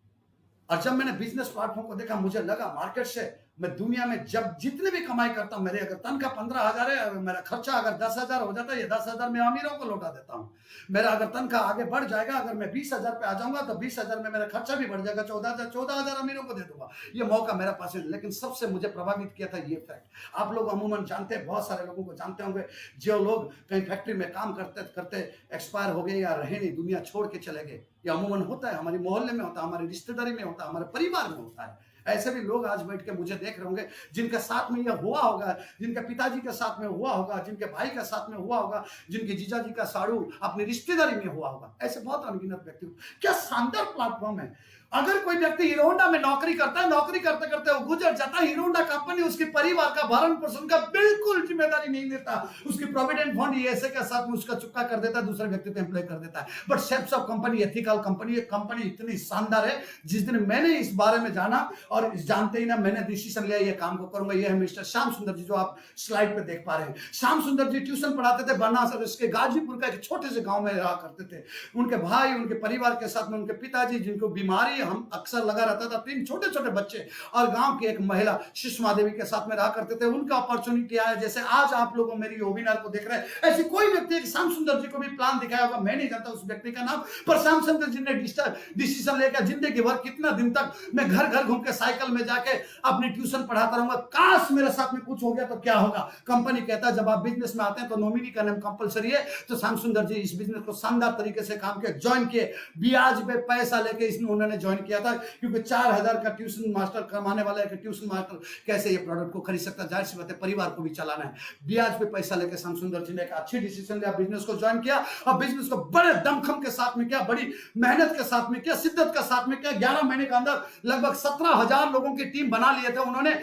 और जब मैंने बिजनेस प्लेटफॉर्म को देखा, मुझे लगा मार्केट से मैं दुनिया में जब जितने भी कमाई करता हूं, मेरे अगर तनख्वाह 15,000 है, मेरा खर्चा अगर 10,000 हो जाता है, ये 10,000 मैं अमीरों को लौटा देता हूं। मेरा अगर तनख्वाह आगे बढ़ जाएगा, अगर मैं 20,000 पे आ जाऊंगा तो 20,000 में मेरा खर्चा भी बढ़ जाएगा, 14,000 अमीरों को दे दूंगा। ये मौका मेरा पास है। लेकिन सबसे मुझे प्रभावित किया था ये फैक्ट, आप लोग अमूमन जानते हैं, बहुत सारे लोगों को जानते होंगे, जो लोग कहीं फैक्ट्री में काम करते करते एक्सपायर हो गए या रहे नहीं, दुनिया छोड़ के चले गए। ये अमूमन होता है, हमारे मोहल्ले में होता है, हमारी रिश्तेदारी में होता है, हमारे परिवार में होता है। ऐसे भी लोग आज बैठ के मुझे देख रहे होंगे जिनके साथ में यह हुआ होगा, जिनके पिताजी के साथ में हुआ होगा, जिनके भाई के साथ में हुआ होगा, जिनके जीजाजी का साड़ू अपनी रिश्तेदारी में हुआ होगा। ऐसे बहुत अनगिनत व्यक्ति। क्या शानदार प्लेटफॉर्म है। अगर कोई व्यक्ति हीरो होंडा में नौकरी करता है, नौकरी करते करते वो गुजर जाता है, हीरो होंडा कंपनी उसके परिवार का भरण पोषण का बिल्कुल जिम्मेदारी नहीं लेता। उसकी प्रोविडेंट फंड ऐसे के साथ में उसका चुका कर देता है, दूसरे व्यक्ति को एम्प्लॉय कर देता है। But shapes of company ethical company, ये कंपनी इतनी शानदार है। जिस दिन मैंने इस बारे में जाना और जानते ही ना मैंने डिसीजन लिया ये काम को करूंगा। ये है मिस्टर श्याम सुंदर जी, जो आप स्लाइड पे देख पा रहे हैं। श्याम सुंदर जी ट्यूशन पढ़ाते थे बनारस इसके गाजीपुर का एक छोटे से गांव में रहा करते थे। उनके भाई, उनके परिवार के साथ में उनके पिताजी, जिनको बीमारी हम अक्सर लगा रहता था, 3 छोटे छोटे बच्चे, और गांव की एक महिला सुषमा देवी के साथ में रहा करते थे। उनका अपॉर्चुनिटी आया, जैसे आज आप लोगों मेरी वेबिनार को देख रहे हैं, ऐसी कोई व्यक्ति एक श्याम सुंदर जी को भी प्लान दिखाया होगा। मैं नहीं जानता उस व्यक्ति का नाम, पर श्याम सुंदर जी ने डिसीजन लेकर जिंदगी भर कितना दिन तक मैं घर घर घूम के साइकिल में जाके अपनी ट्यूशन पढ़ाता रहूंगा। काश मेरे साथ में कुछ हो गया तो क्या होगा। कंपनी कहता है जब आप बिजनेस में आते हैं तो नॉमिनी का नाम कंपलसरी है। तो श्याम सुंदर जी इस बिजनेस को शानदार तरीके से काम किया, ज्वाइन किए, ब्याज पे पैसा लेके इसने उन्होंने ज्वाइन किया था, क्योंकि 4,000 का ट्यूशन मास्टर कमाने वाला है, ट्यूशन मास्टर कैसे ये प्रोडक्ट को खरीद सकता है। जाहिर सी बात है, परिवार को भी चलाना है। ब्याज पे पैसा लेके श्याम सुंदर जी ने एक अच्छी डिसीजन लिया, बिजनेस को ज्वाइन किया और बिजनेस को बड़े दमखम के साथ में किया, बड़ी मेहनत के साथ में किया, शिद्दत के साथ में किया। 11 महीने के अंदर लगभग 17,000 लोगों की टीम बना लिए थे उन्होंने।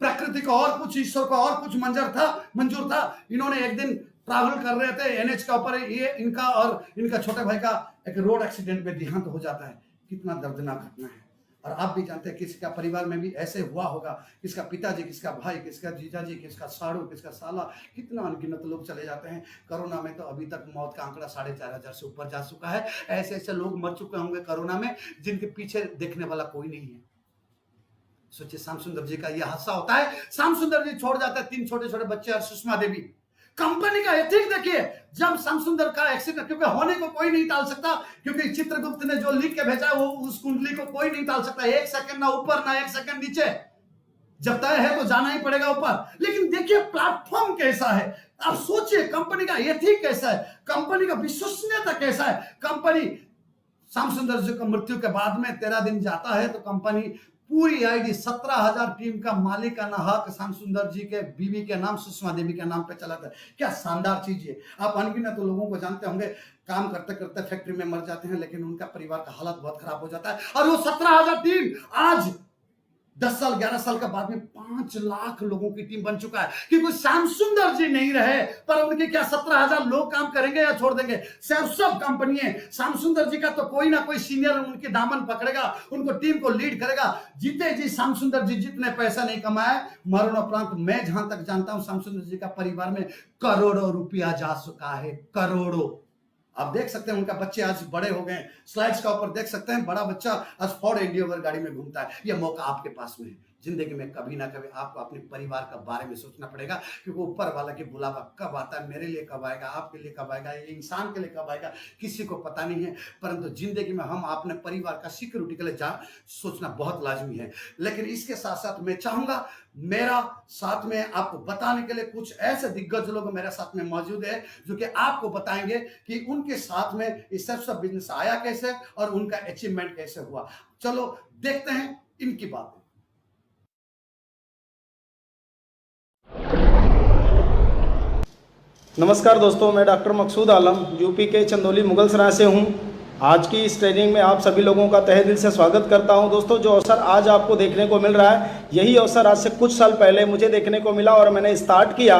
प्रकृति को और कुछ, ईश्वर को और कुछ मंजूर था। इन्होंने एक दिन ट्रैवल कर रहे थे एनएच के ऊपर, ये इनका और इनका छोटे भाई का एक रोड एक्सीडेंट में देहांत हो जाता है। कितना दर्दनाक घटना है। और आप भी जानते हैं किसी का परिवार में भी ऐसे हुआ होगा, किसका पिताजी, किसका भाई, किसका जीजाजी, किसका साड़ू, किसका साला, कितना अनगिनत लोग चले जाते हैं। कोरोना में तो अभी तक मौत का आंकड़ा 4,500 से ऊपर जा चुका है। ऐसे ऐसे लोग मर चुके होंगे कोरोना में जिनके पीछे देखने वाला कोई नहीं है। सोचिए श्याम सुंदर जी का यह हादसा होता है। श्याम सुंदर जी छोड़ जाते हैं 3 छोटे छोटे बच्चे और सुषमा देवी। कंपनी का एथिक देखिए, जब श्याम सुंदर का एक्सीडेंट, क्योंकि होने को कोई नहीं टाल सकता, क्योंकि चित्रगुप्त ने जो लिख के भेजा वो उस कुंडली को कोई नहीं टाल सकता। 1 सेकंड ना ऊपर ना 1 सेकंड नीचे, जब तय है तो जाना ही पड़ेगा ऊपर। लेकिन देखिए प्लेटफॉर्म कैसा है, आप सोचिए कंपनी का एथिक कैसा है, कंपनी का विश्वसनीयता कैसा है। कंपनी श्याम सुंदर जी की मृत्यु के बाद में 13 दिन जाता है तो कंपनी पूरी आईडी 17,000 टीम का मालिकाना हक श्याम सुंदर जी के बीवी के नाम, सुषमा देवी के नाम पे चला था। क्या शानदार चीज है। आप अनगिनत तो लोगों को जानते होंगे, काम करते करते फैक्ट्री में मर जाते हैं, लेकिन उनका परिवार का हालत बहुत खराब हो जाता है। और वो 17,000 टीम आज 10 साल 11 साल का बाद में 5 लाख लोगों की टीम बन चुका है कि कोई श्याम सुंदर जी नहीं रहे पर उनके क्या 17,000 लोग काम करेंगे या छोड़ देंगे? सब कंपनी है। श्याम सुंदर जी का तो कोई ना कोई सीनियर उनके दामन पकड़ेगा, उनको टीम को लीड करेगा। जीते जी श्याम सुंदर जी जितने पैसा नहीं कमाए, मरणोपरांत मैं जहां तक जानता हूं श्याम सुंदर जी का परिवार में करोड़ों रुपया जा चुका है, करोड़ों। आप देख सकते हैं उनका बच्चे आज बड़े हो गए। स्लाइड्स का ऊपर देख सकते हैं बड़ा बच्चा आज फोर्ड एंडियोवर गाड़ी में घूमता है। यह मौका आपके पास में है। जिंदगी में कभी ना कभी आपको अपने परिवार के बारे में सोचना पड़ेगा, क्योंकि ऊपर वाला की बुलावा कब आता है, मेरे लिए कब आएगा, आपके लिए कब आएगा, ये इंसान के लिए कब आएगा, किसी को पता नहीं है। परंतु जिंदगी में हम अपने परिवार का सिक्योरिटी के लिए सोचना बहुत लाजमी है। लेकिन इसके साथ साथ मैं चाहूंगा मेरा साथ में आपको बताने के लिए कुछ ऐसे दिग्गज लोग मेरे साथ में मौजूद है जो कि आपको बताएंगे कि उनके साथ में इस सब बिजनेस आया कैसे और उनका अचीवमेंट कैसे हुआ। चलो देखते हैं इनकी बातें। नमस्कार दोस्तों, मैं डॉक्टर मकसूद आलम यूपी के चंदौली मुगलसराय से हूं। आज की इस ट्रेनिंग में आप सभी लोगों का तहे दिल से स्वागत करता हूं। दोस्तों, जो अवसर आज आपको देखने को मिल रहा है, यही अवसर आज से कुछ साल पहले मुझे देखने को मिला और मैंने स्टार्ट किया।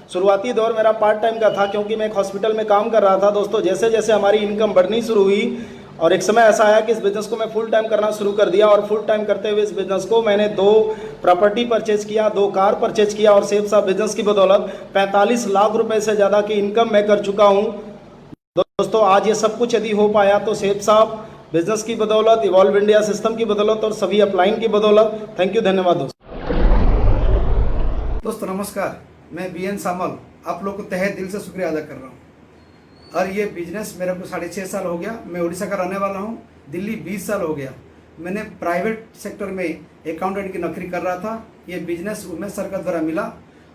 शुरुआती दौर मेरा पार्ट टाइम का था, क्योंकि मैं एक हॉस्पिटल में काम कर रहा था। दोस्तों, जैसे जैसे हमारी इनकम बढ़नी शुरू हुई और एक समय ऐसा आया कि इस बिज़नेस को मैं फुल टाइम करना शुरू कर दिया। और फुल टाइम करते हुए इस बिज़नेस को मैंने 2 प्रॉपर्टी परचेज किया, 2 कार परचेज किया और सेफ साहब बिज़नेस की बदौलत 45 लाख रुपए से ज़्यादा की इनकम मैं कर चुका हूँ। दोस्तों, आज ये सब कुछ यदि हो पाया तो सेफ साहब बिज़नेस की बदौलत, इवॉल्व इंडिया सिस्टम की बदौलत और सभी अपलाइन की बदौलत। थैंक यू, धन्यवाद दोस्तों। नमस्कार, मैं BN सामल आप लोग को तहे दिल से शुक्रिया अदा कर रहा हूँ। और ये बिजनेस मेरे को 6.5 साल हो गया। मैं उड़ीसा का रहने वाला हूँ। दिल्ली 20 साल हो गया। मैंने प्राइवेट सेक्टर में अकाउंटेंट की नौकरी कर रहा था। ये बिजनेस उमेश सर का द्वारा मिला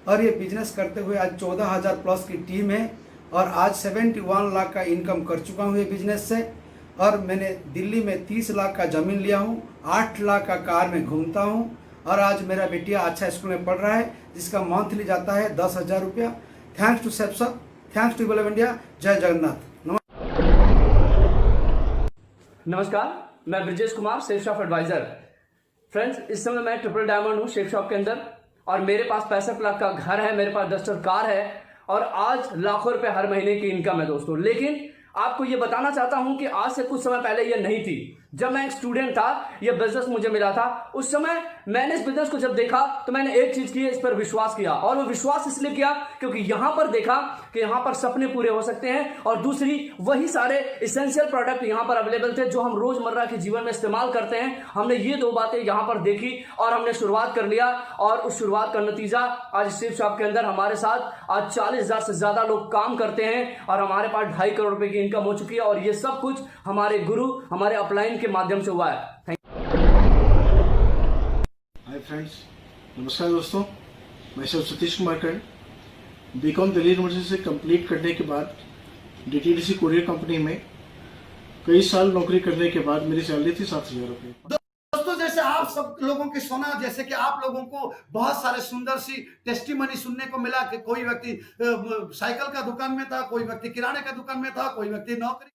और ये बिजनेस करते हुए आज 14,000 प्लस की टीम है और आज 71 लाख का इनकम कर चुका हूँ ये बिजनेस से। और मैंने दिल्ली में 30 लाख का ज़मीन लिया हूँ, 8 लाख का कार में घूमता हूँ और आज मेरा बेटिया अच्छा स्कूल में पढ़ रहा है जिसका मंथली जाता है 10,000 रुपया। थैंक्स टू सेफ साहब, थैंक्स टू इवॉल्व इंडिया। जय जगन्नाथ। नमस्कार, मैं Brajesh Kumar, safe shop adviser. Friends, इस समय मैं ट्रिपल डायमंड हूँ शेफ शॉप के अंदर और मेरे पास 65 लाख का घर है, मेरे पास डस्टर कार है और आज लाखों रुपए हर महीने की इनकम है दोस्तों। लेकिन आपको ये बताना चाहता हूं कि आज से कुछ समय पहले ये नहीं थी। जब मैं एक स्टूडेंट था, ये बिजनेस मुझे मिला था, उस समय मैंने इस बिजनेस को जब देखा तो मैंने एक चीज की, इस पर विश्वास किया। और वो विश्वास इसलिए किया क्योंकि यहां पर देखा कि यहां पर सपने पूरे हो सकते हैं और दूसरी वही सारे इसेंशियल प्रोडक्ट यहां पर अवेलेबल थे जो हम रोजमर्रा के जीवन में इस्तेमाल करते हैं। हमने ये 2 बातें यहां पर देखी और हमने शुरुआत कर लिया और उस शुरुआत का नतीजा आज शेफ शॉप के अंदर हमारे साथ आज 40,000 से ज्यादा लोग काम करते हैं और हमारे पास 2.5 करोड़ रुपए की इनकम हो चुकी है। और ये सब कुछ हमारे गुरु, हमारे अपलाइन के माध्यम से हुआ है। हाय फ्रेंड्स, नमस्कार दोस्तों। मैं सर सतीश कुमार कर्ण, बीकॉम दिल्ली यूनिवर्सिटी से कंप्लीट करने के बाद DTDC कोरियर कंपनी में कई साल नौकरी करने के बाद मेरी सैलरी थी 7,000 रुपये। दोस्तों, जैसे आप सब लोगों की सुना, जैसे कि आप लोगों को बहुत सारे सुंदर सी टेस्टिमनी सुनने को मिला कि कोई व्यक्ति साइकिल का दुकान में था, कोई व्यक्ति किराने का दुकान में था, कोई व्यक्ति नौकरी